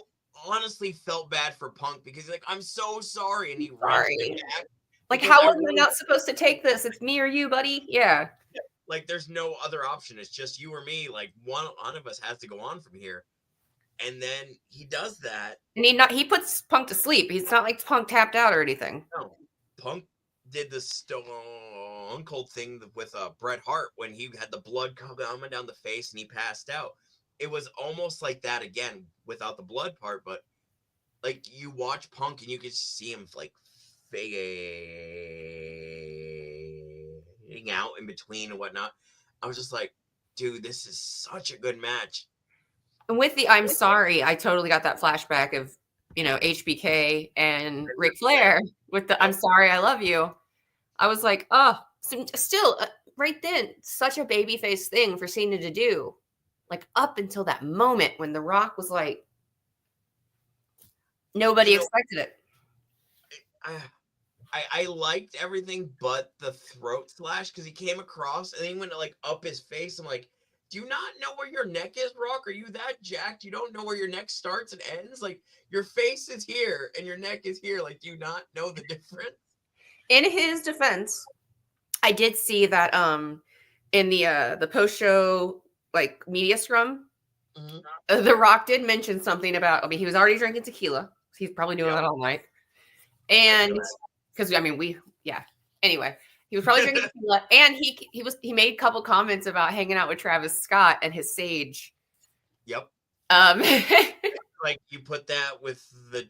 honestly felt bad for Punk because he's like, "I'm so sorry," and he wrenched it Sorry. back Like, because how I am I really not supposed to take this? It's me or you, buddy. Yeah. like there's no other option. It's just you or me. Like one of us has to go on from here, and then he does that. And he puts Punk to sleep. He's not like Punk tapped out or anything. No, Punk did the Stone Cold thing with Bret Hart when he had the blood coming down the face and he passed out. It was almost like that again without the blood part, but like you watch Punk and you could see him like fading out in between and whatnot. I was just like, dude, this is such a good match. And with the I'm sorry, I totally got that flashback of, HBK and Ric Flair. Flair with the I'm Yep. sorry, I love you. I was like, oh, still right then, such a babyface thing for Cena to do. Like up until that moment when The Rock was like, You nobody know, expected it. I, I liked everything but the throat slash because he came across and then he went like up his face. I'm like, do you not know where your neck is, Rock? Are you that jacked? You don't know where your neck starts and ends? Like your face is here and your neck is here. Like, do you not know the difference? In his defense, I did see that in the post show like media scrum, Mm-hmm. The Rock did mention something about. I mean, he was already drinking tequila. He's probably doing Yep, that all night, I and feel because I mean, yeah. Anyway, he was probably drinking that. tequila, and he made a couple comments about hanging out with Travis Scott and his sage. Yep. Um, Like you put that with the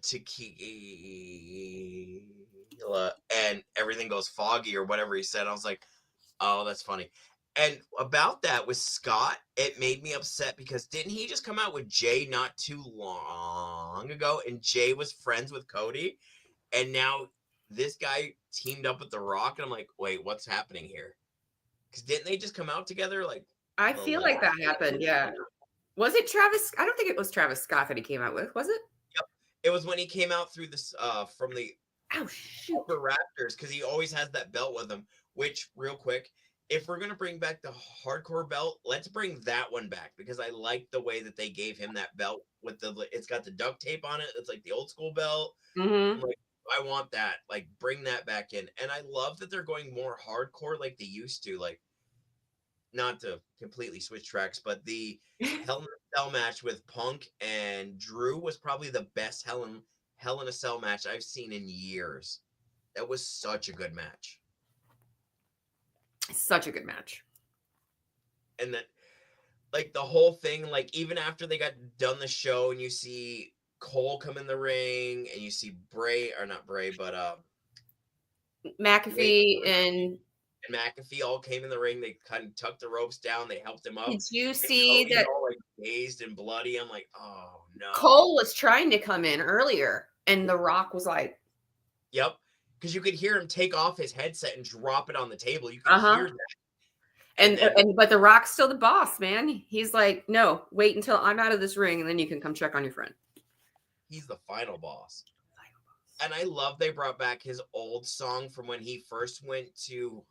tequila and everything goes foggy or whatever he said. I was like, oh, that's funny. And about that with Scott, it made me upset because didn't he just come out with Jay not too long ago? And Jay was friends with Cody. And now this guy teamed up with The Rock. And I'm like, wait, what's happening here? Because didn't they just come out together like I the feel like that last happened. Yeah. Was it Travis? I don't think it was Travis Scott that he came out with. Was it? Yep. It was when he came out through this from the Oh shoot! upper Raptors because he always has that belt with him. Which, real quick, if we're gonna bring back the hardcore belt, let's bring that one back because I like the way that they gave him that belt with it's got the duct tape on it. It's like the old school belt. I'm Mm-hmm. like, I want that. Like, bring that back in. And I love that they're going more hardcore like they used to. Like, not to completely switch tracks, but the Hell in a Cell match with Punk and Drew was probably the best Hell in a Cell match I've seen in years. That was such a good match. Such a good match. And that like the whole thing, like even after they got done the show and you see Cole come in the ring and you see Bray or not Bray, but Wade McAfee and and McAfee all came in the ring. They kind of tucked the ropes down. They helped him up. did you And see Cody's that all like dazed and bloody. I'm like, oh Cole no. was trying to come in earlier, and The Rock was like, Yep. Because you could hear him take off his headset and drop it on the table. You could "Uh huh," hear that. And then but The Rock's still the boss, man. He's like, "No, wait until I'm out of this ring, and then you can come check on your friend." he's the final boss. And I love they brought back his old song from when he first went to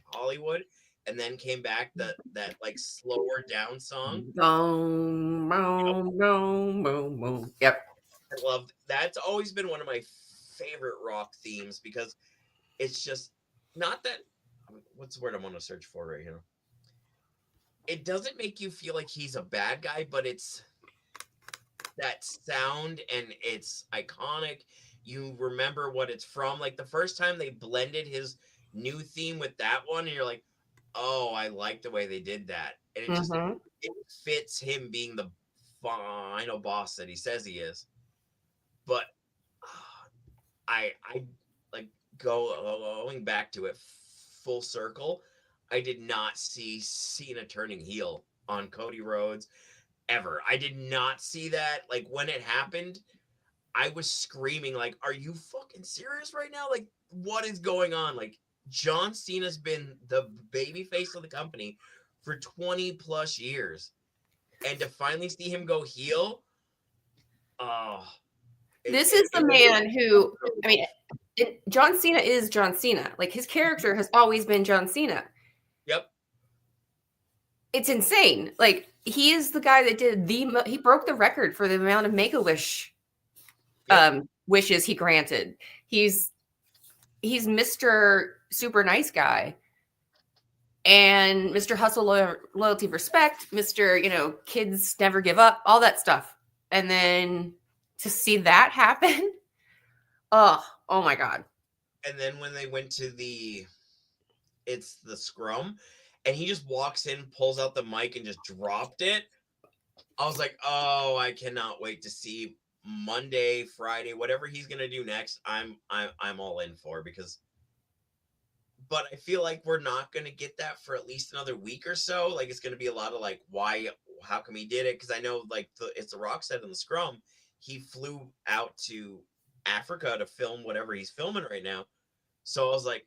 Hollywood and then came back that like slower down song. Boom, Yep. boom, boom, boom, boom. Yep. I love that's always been one of my favorite rock themes because it's just not that what's the word I want to search for right here. It doesn't make you feel like he's a bad guy, but it's that sound and it's iconic. you remember what it's from. Like the first time they blended his new theme with that one, and you're like, oh, I like the way they did that. And Mm-hmm. it fits him being the final boss that he says he is. But I like going back to it full circle. I did not see Cena turning heel on Cody Rhodes ever. I did not see that. Like when it happened, I was screaming like, "Are you fucking serious right now? Like what is going on?" Like John Cena's been the baby face of the company for 20 plus years. And to finally see him go heel, oh, This is the it was man who, I mean, John Cena is John Cena. Like his character has always been John Cena. yep. It's insane. Like he is the guy that did he broke the record for the amount of Make-A-Wish Yep. wishes he granted. He's Mr. Super Nice Guy and Mr. Hustle, Loyalty, Respect, Mr. Kids Never Give Up, all that stuff. And then to see that happen, oh my God. And then when they went to it's the scrum, and he just walks in, pulls out the mic, and just dropped it. I was like, oh, I cannot wait to see Monday, Friday, whatever he's gonna do next. I'm all in for because. But I feel like we're not gonna get that for at least another week or so. Like it's gonna be a lot of like, why? How come he did it? Because I know like it's the Rock said in the scrum, he flew out to Africa to film whatever he's filming right now. So I was like,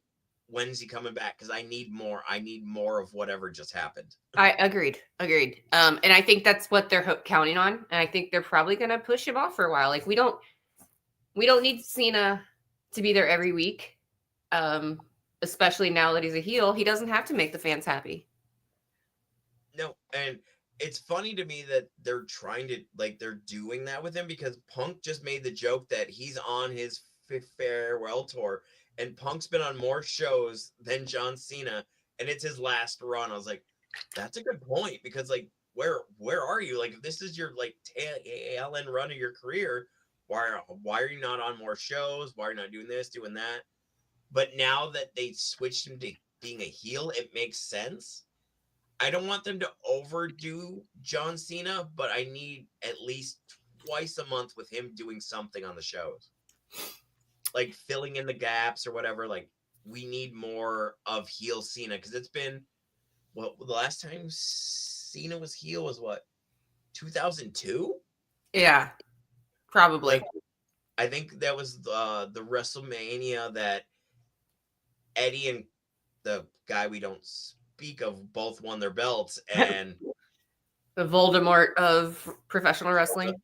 when's he coming back? Because I need more. I need more of whatever just happened. I agreed. And I think that's what they're counting on. And I think they're probably going to push him off for a while. Like we don't need Cena to be there every week. Especially now that he's a heel, he doesn't have to make the fans happy. No, and it's funny to me that they're trying to like they're doing that with him because Punk just made the joke that he's on his farewell tour, and Punk's been on more shows than John Cena, and it's his last run. I was like, that's a good point because like where are you? Like if this is your like tail end run of your career, why are you not on more shows? Why are you not doing this, doing that? But now that they switched him to being a heel, it makes sense. I don't want them to overdo John Cena, but I need at least twice a month with him doing something on the shows. Like filling in the gaps or whatever. Like we need more of heel Cena because it's been the last time Cena was heel was what 2002? Yeah, probably. Like I think that was the WrestleMania that Eddie and the guy we don't speak of both won their belts and The Voldemort of professional wrestling.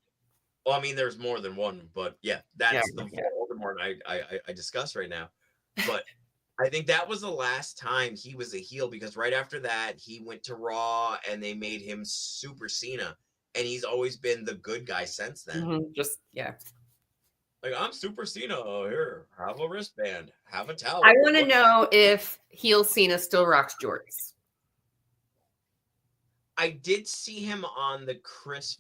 well, I mean, there's more than one, but yeah, that's Yeah, the Voldemort I discuss right now. But I think that was the last time he was a heel because right after that he went to Raw and they made him Super Cena, and he's always been the good guy since then. Mm-hmm. Just yeah. Like I'm Super Cena. Oh, here, have a wristband, have a towel. I want to know if heel Cena still rocks jorts. I did see him on the Chris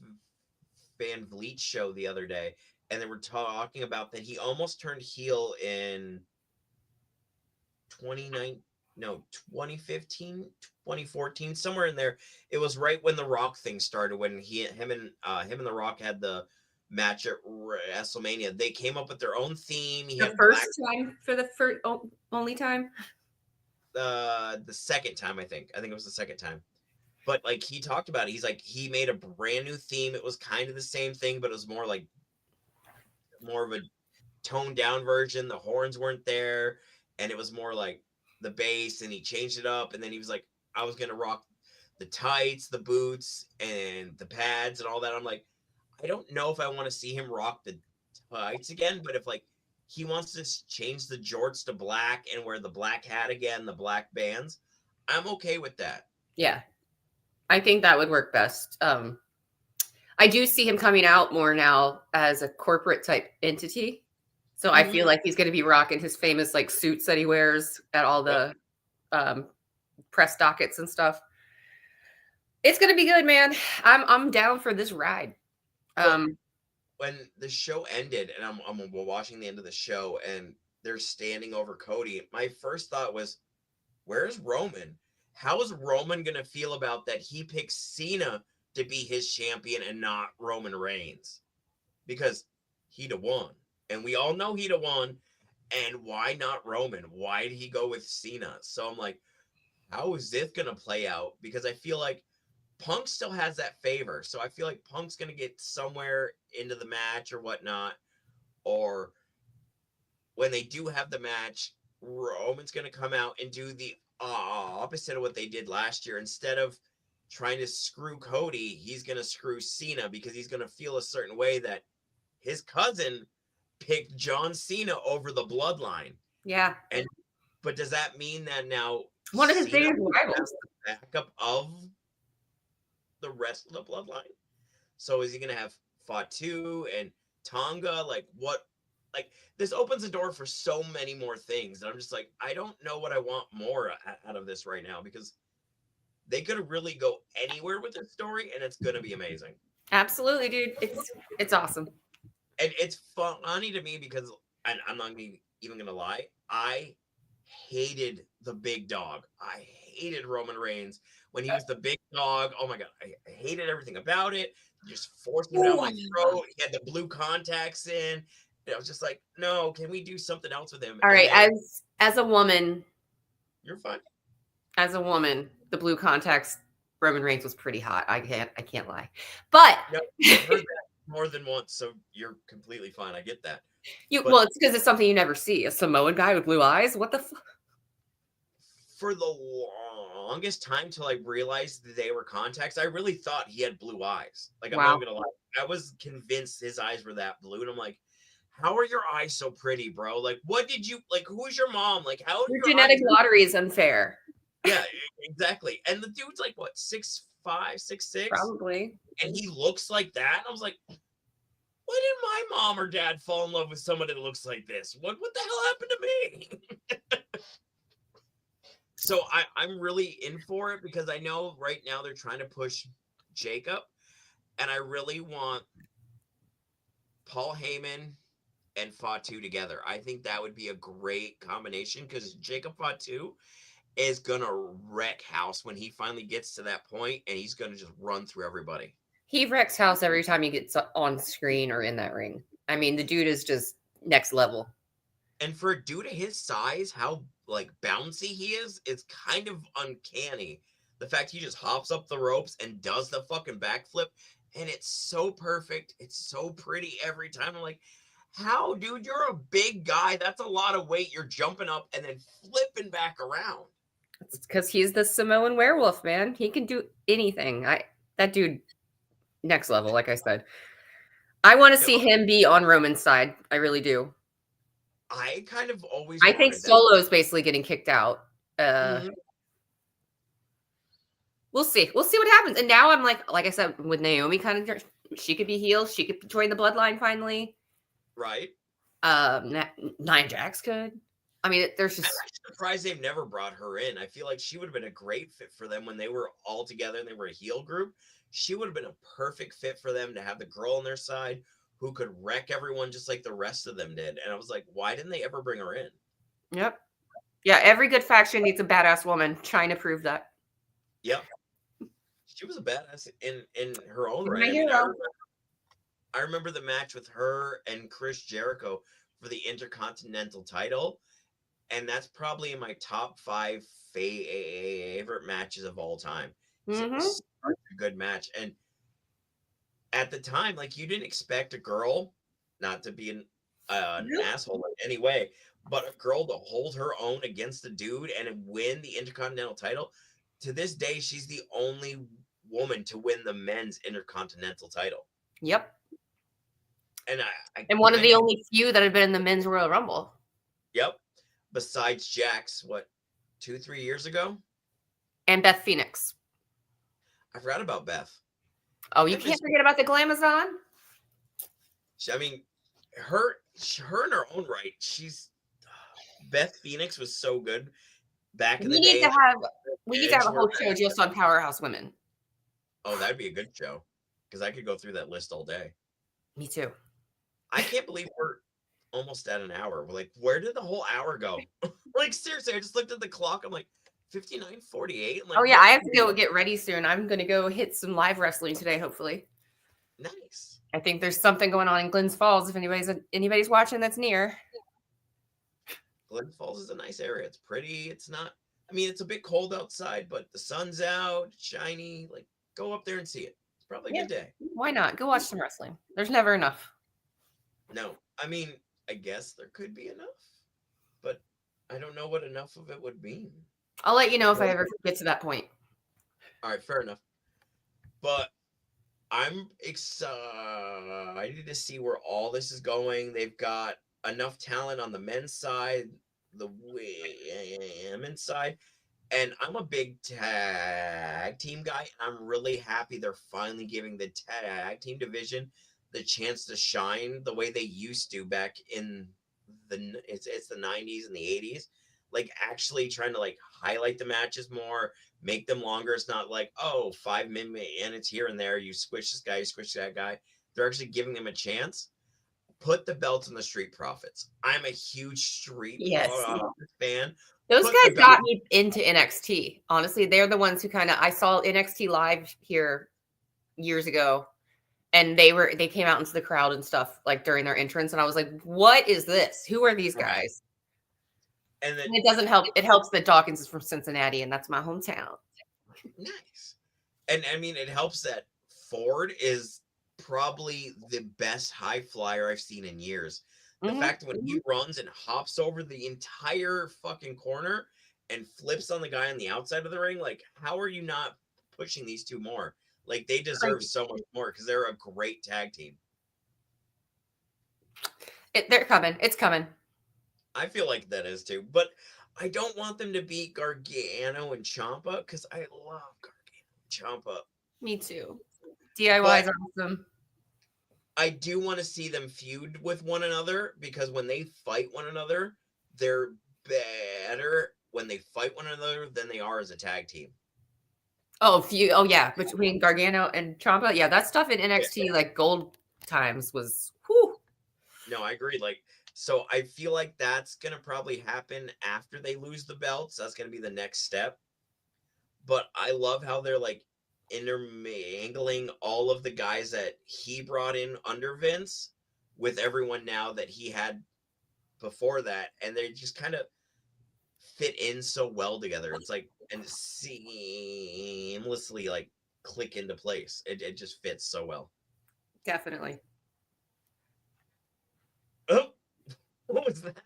Van Vliet show the other day, and they were talking about that he almost turned heel in 2015, 2014, somewhere in there. It was right when the Rock thing started, when him and the Rock had the match at WrestleMania. They came up with their own theme. He The had first time for the only time. the second time, I think it was the second time. But like he talked about it, he's like he made a brand new theme. It was kind of the same thing, but it was more of a toned down version. The horns weren't there, and it was more like the bass, and he changed it up. And then he was like, I was gonna rock the tights, the boots, and the pads and all that. I'm like, I don't know if I want to see him rock the tights again, but if like he wants to change the jorts to black and wear the black hat again, the black bands, I'm okay with that. Yeah, I think that would work best. I do see him coming out more now as a corporate type entity. So I feel like he's going to be rocking his famous like suits that he wears at all the press dockets and stuff. It's going to be good, man. I'm down for this ride. Well, when the show ended and I'm watching the end of the show and they're standing over Cody, my first thought was, where's Roman? How is Roman gonna feel about that? He picks Cena to be his champion and not Roman Reigns because he'd have won, and we all know he'd have won. And why not Roman? Why did he go with Cena? So I'm like, how is this gonna play out? Because I feel like Punk still has that favor, so I feel like Punk's gonna get somewhere into the match or whatnot, or when they do have the match, Roman's going to come out and do the opposite of what they did last year. Instead of trying to screw Cody, he's going to screw Cena because he's going to feel a certain way that his cousin picked John Cena over the bloodline. Yeah. And but does that mean that now One of his Cena biggest has rivals. the backup of the rest of the bloodline? So is he going to have Fatu and Tonga? Like what? Like this opens the door for so many more things. And I'm just like, I don't know what I want more out of this right now because they could really go anywhere with this story and it's going to be amazing. Absolutely, dude. It's awesome. And it's funny to me because I'm not even going to lie. I hated the big dog. I hated Roman Reigns when he was the big dog. Oh my God. I hated everything about it. Just forced him down my throat. He had the blue contacts in. And I was just like, no, can we do something else with him? All right, then, as a woman, you're fine. As a woman, the blue contacts Roman Reigns was pretty hot. I can't lie. But No, I've heard that more than once, so you're completely fine. I get that. well, it's because it's something you never see. A Samoan guy with blue eyes? What the fuck? For the longest time till I realized that they were contacts, I really thought he had blue eyes. Like, I'm Wow. not gonna lie. I was convinced his eyes were that blue. And I'm like, how are your eyes so pretty, bro? Like, what did you like? Who's your mom? Like, how Your your genetic eyes? lottery is unfair. Yeah, exactly. And the dude's like what, 6'5", 6'6"? Probably. And he looks like that. And I was like, why did my mom or dad fall in love with someone that looks like this? What the hell happened to me? So I'm really in for it because I know right now they're trying to push Jacob, and I really want Paul Heyman and Fatu together. I think that would be a great combination because Jacob Fatu is gonna wreck house when he finally gets to that point, and he's gonna just run through everybody. He wrecks house every time he gets on screen or in that ring. I mean, the dude is just next level. And for a dude of his size, how like bouncy he is, it's kind of uncanny. The fact he just hops up the ropes and does the fucking backflip, and it's so perfect. It's so pretty every time. I'm like, how, dude? You're a big guy. That's a lot of weight. You're jumping up and then flipping back around. It's because he's the Samoan werewolf, man. He can do anything. That dude, next level, like I said. I want to see him be on Roman's side. I really do. I kind of always I think wanted that. Solo's basically getting kicked out. Mhm. We'll see. We'll see what happens. And now I'm like I said, with Naomi, kind of, she could be healed. She could join the bloodline finally. Right. Nia Jax could. I mean, there's I'm just actually surprised they've never brought her in. I feel like she would have been a great fit for them when they were all together and they were a heel group. She would have been a perfect fit for them to have the girl on their side who could wreck everyone just like the rest of them did. And I was like, why didn't they ever bring her in? Yep. Yeah, every good faction needs a badass woman. Trying to prove that. Yep. She was a badass in her own My right. I mean, hero. I remember the match with her and Chris Jericho for the Intercontinental title. And that's probably in my top 5 favorite matches of all time. It was such a good match. And at the time, like, you didn't expect a girl, not to be an asshole in any way, but a girl to hold her own against a dude and win the Intercontinental title. To this day, she's the only woman to win the men's Intercontinental title. Yep. And one of the only few that have been in the men's Royal Rumble. Yep. Besides Jax, what, 2-3 years ago? And Beth Phoenix. I forgot about Beth. Oh, you can't forget about the Glamazon. I mean, her in her own right, Beth Phoenix was so good back in the day. We need to have a whole show just on Powerhouse Women. Oh, that'd be a good show because I could go through that list all day. Me too. I can't believe we're almost at an hour. We're like, where did the whole hour go? Like, seriously, I just looked at the clock. I'm like, 59:48. I'm Oh like, yeah, what? I have to go get ready soon. I'm gonna go hit some live wrestling today, hopefully. Nice. I think there's something going on in Glens Falls. If anybody's watching that's near. Glens Falls is a nice area. It's pretty. It's not, I mean, it's a bit cold outside, but the sun's out, it's shiny. Like, go up there and see it. It's probably a Yeah, good day. why not? Go watch some wrestling. There's never enough. No, I mean, I guess there could be enough, but I don't know what enough of it would mean. I'll let you know if I Well, ever get to that point. all right, fair enough. But I'm excited to see where all this is going. They've got enough talent on the men's side, the women's side, and I'm a big tag team guy. And I'm really happy they're finally giving the tag team division the chance to shine the way they used to back in it's the 90s and the 80s. Like actually trying to like highlight the matches more, make them longer. It's not like, oh, 5 minutes here and there. You squish this guy, you squish that guy. They're actually giving them a chance. Put the belts in the Street Profits. I'm a huge Street Yes. Profits fan. Those Put the guys belt. got me into NXT. Honestly, they're the ones who I saw NXT live here years ago, and they came out into the crowd and stuff like during their entrance, and I was like, "What is this? Who are these Right. guys?" And then And it doesn't help. It helps that Dawkins is from Cincinnati, and that's my hometown. nice. And I mean, it helps that Ford is probably the best high flyer I've seen in years. The fact that when he runs and hops over the entire fucking corner and flips on the guy on the outside of the ring, like, how are you not pushing these two more? Like, they deserve Crazy. so much more because they're a great tag team. They're coming. It's coming. I feel like that is too, but I don't want them to beat Gargano and Ciampa because I love Gargano and Ciampa. Me too. DIY But is awesome. I do want to see them feud with one another because when they fight one another, they're better when they fight one another than they are as a tag team. Oh, oh yeah, between Gargano and Ciampa, yeah, that stuff in NXT like gold times was whew. No, I agree. Like, so I feel like that's gonna probably happen after they lose the belts. That's gonna be the next step. But I love how they're like intermingling all of the guys that he brought in under Vince with everyone now that he had before that, and they just kind of fit in so well together. It's like and seamlessly like click into place. It just fits so well. Definitely. Oh, what was that?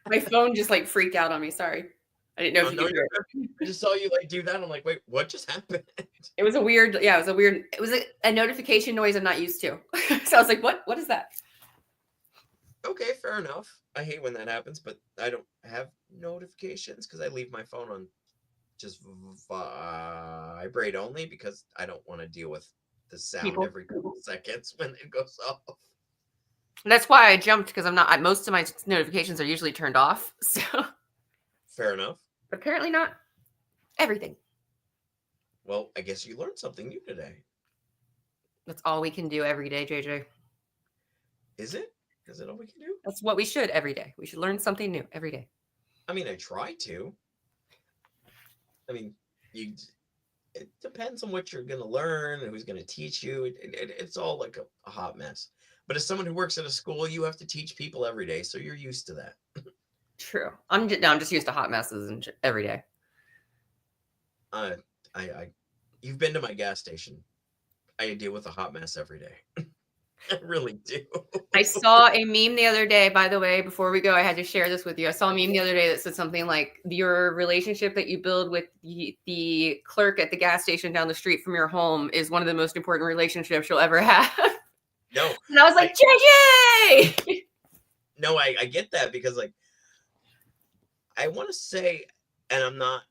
My phone just like freaked out on me. Sorry. I didn't know if you No, could hear it. I just saw you like do that. I'm like, wait, what just happened? It was a weird, yeah, it was a notification noise I'm not used to. So I was like, what is that? Okay, fair enough. I hate when that happens, but I don't have notifications because I leave my phone on just vibrate only because I don't want to deal with the sound People. every couple seconds when it goes off. And that's why I jumped because most of my notifications are usually turned off. So Fair enough. apparently not everything. Well, I guess you learned something new today. That's all we can do every day, JJ. Is it? Is it all we can do? That's what we should every day. We should learn something new every day. I mean, I try to. I mean, it depends on what you're going to learn and who's going to teach you. It's all like a hot mess. But as someone who works at a school, you have to teach people every day, so you're used to that. True. I'm just used to hot messes and every day. You've been to my gas station. I deal with a hot mess every day. I really do. I saw a meme the other day, by the way, before we go, I had to share this with you. I saw a meme the other day that said something like your relationship that you build with the clerk at the gas station down the street from your home is one of the most important relationships you'll ever have. No. And I was like, JJ! No, I get that because like I want to say, and I'm not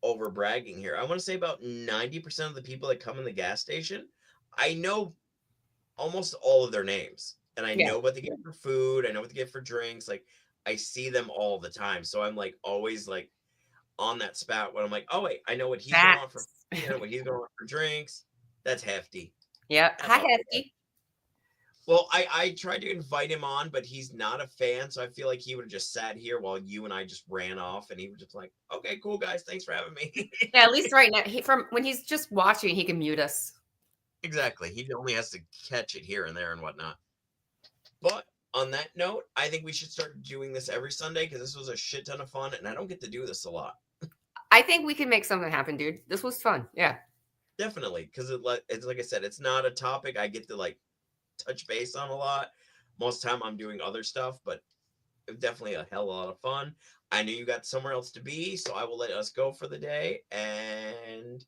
over bragging here, I want to say about 90% of the people that come in the gas station, I know almost all of their names. And I know what they get for food. I know what they get for drinks. Like I see them all the time. So I'm like always like on that spot when I'm like, oh wait, I know what he's going on for what he's going on for drinks. That's hefty. Yeah. Hi, Hefty. Well, I tried to invite him on, but he's not a fan, so I feel like he would have just sat here while you and I just ran off, and he was just like, "Okay, cool, guys, thanks for having me." Yeah, at least right now, from when he's just watching, he can mute us. Exactly. He only has to catch it here and there and whatnot. But on that note, I think we should start doing this every Sunday because this was a shit ton of fun, and I don't get to do this a lot. I think we can make something happen, dude. This was fun. Yeah. Definitely, because it's like I said, it's not a topic I get to like touch base on a lot. Most of the time, I'm doing other stuff, but definitely a hell of a lot of fun. I know you got somewhere else to be, so I will let us go for the day, and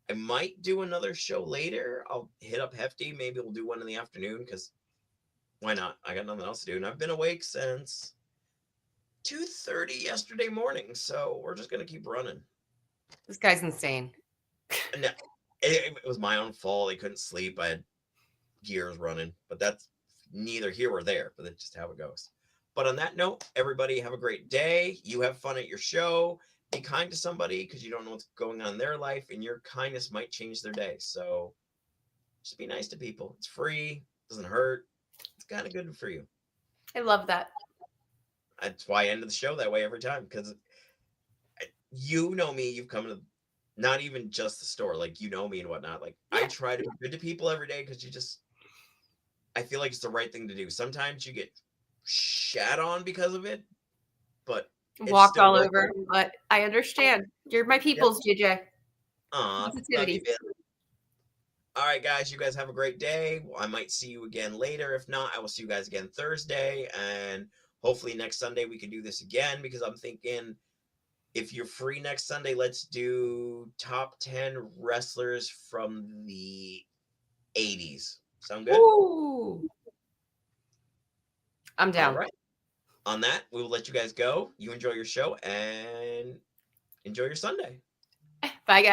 I might do another show later. I'll hit up Hefty. Maybe we'll do one in the afternoon because why not? I got nothing else to do, and I've been awake since 2:30 yesterday morning, so we're just gonna keep running. This guy's insane. And it was my own fault. I couldn't sleep. I had gears running, but that's neither here or there. But that's just how it goes. But on that note, everybody have a great day. You have fun at your show. Be kind to somebody because you don't know what's going on in their life, and your kindness might change their day. So just be nice to people. It's free, doesn't hurt. It's kind of good for you. I love that. That's why I ended the show that way every time because you know me. You've come to not even just the store, like you know me and whatnot. Like I try to be good to people every day because I feel like it's the right thing to do. Sometimes you get shat on because of it, but it's Walked still all worth over, it. but I understand. You're my Yep. people's, JJ. Aw, love you, Positivity. Bill. All right, guys, you guys have a great day. I might see you again later. If not, I will see you guys again Thursday. And hopefully next Sunday we can do this again because I'm thinking if you're free next Sunday, let's do top 10 wrestlers from the 80s. Sound good? Ooh. I'm All down. right. On that, we will let you guys go. You enjoy your show and enjoy your Sunday. Bye, guys.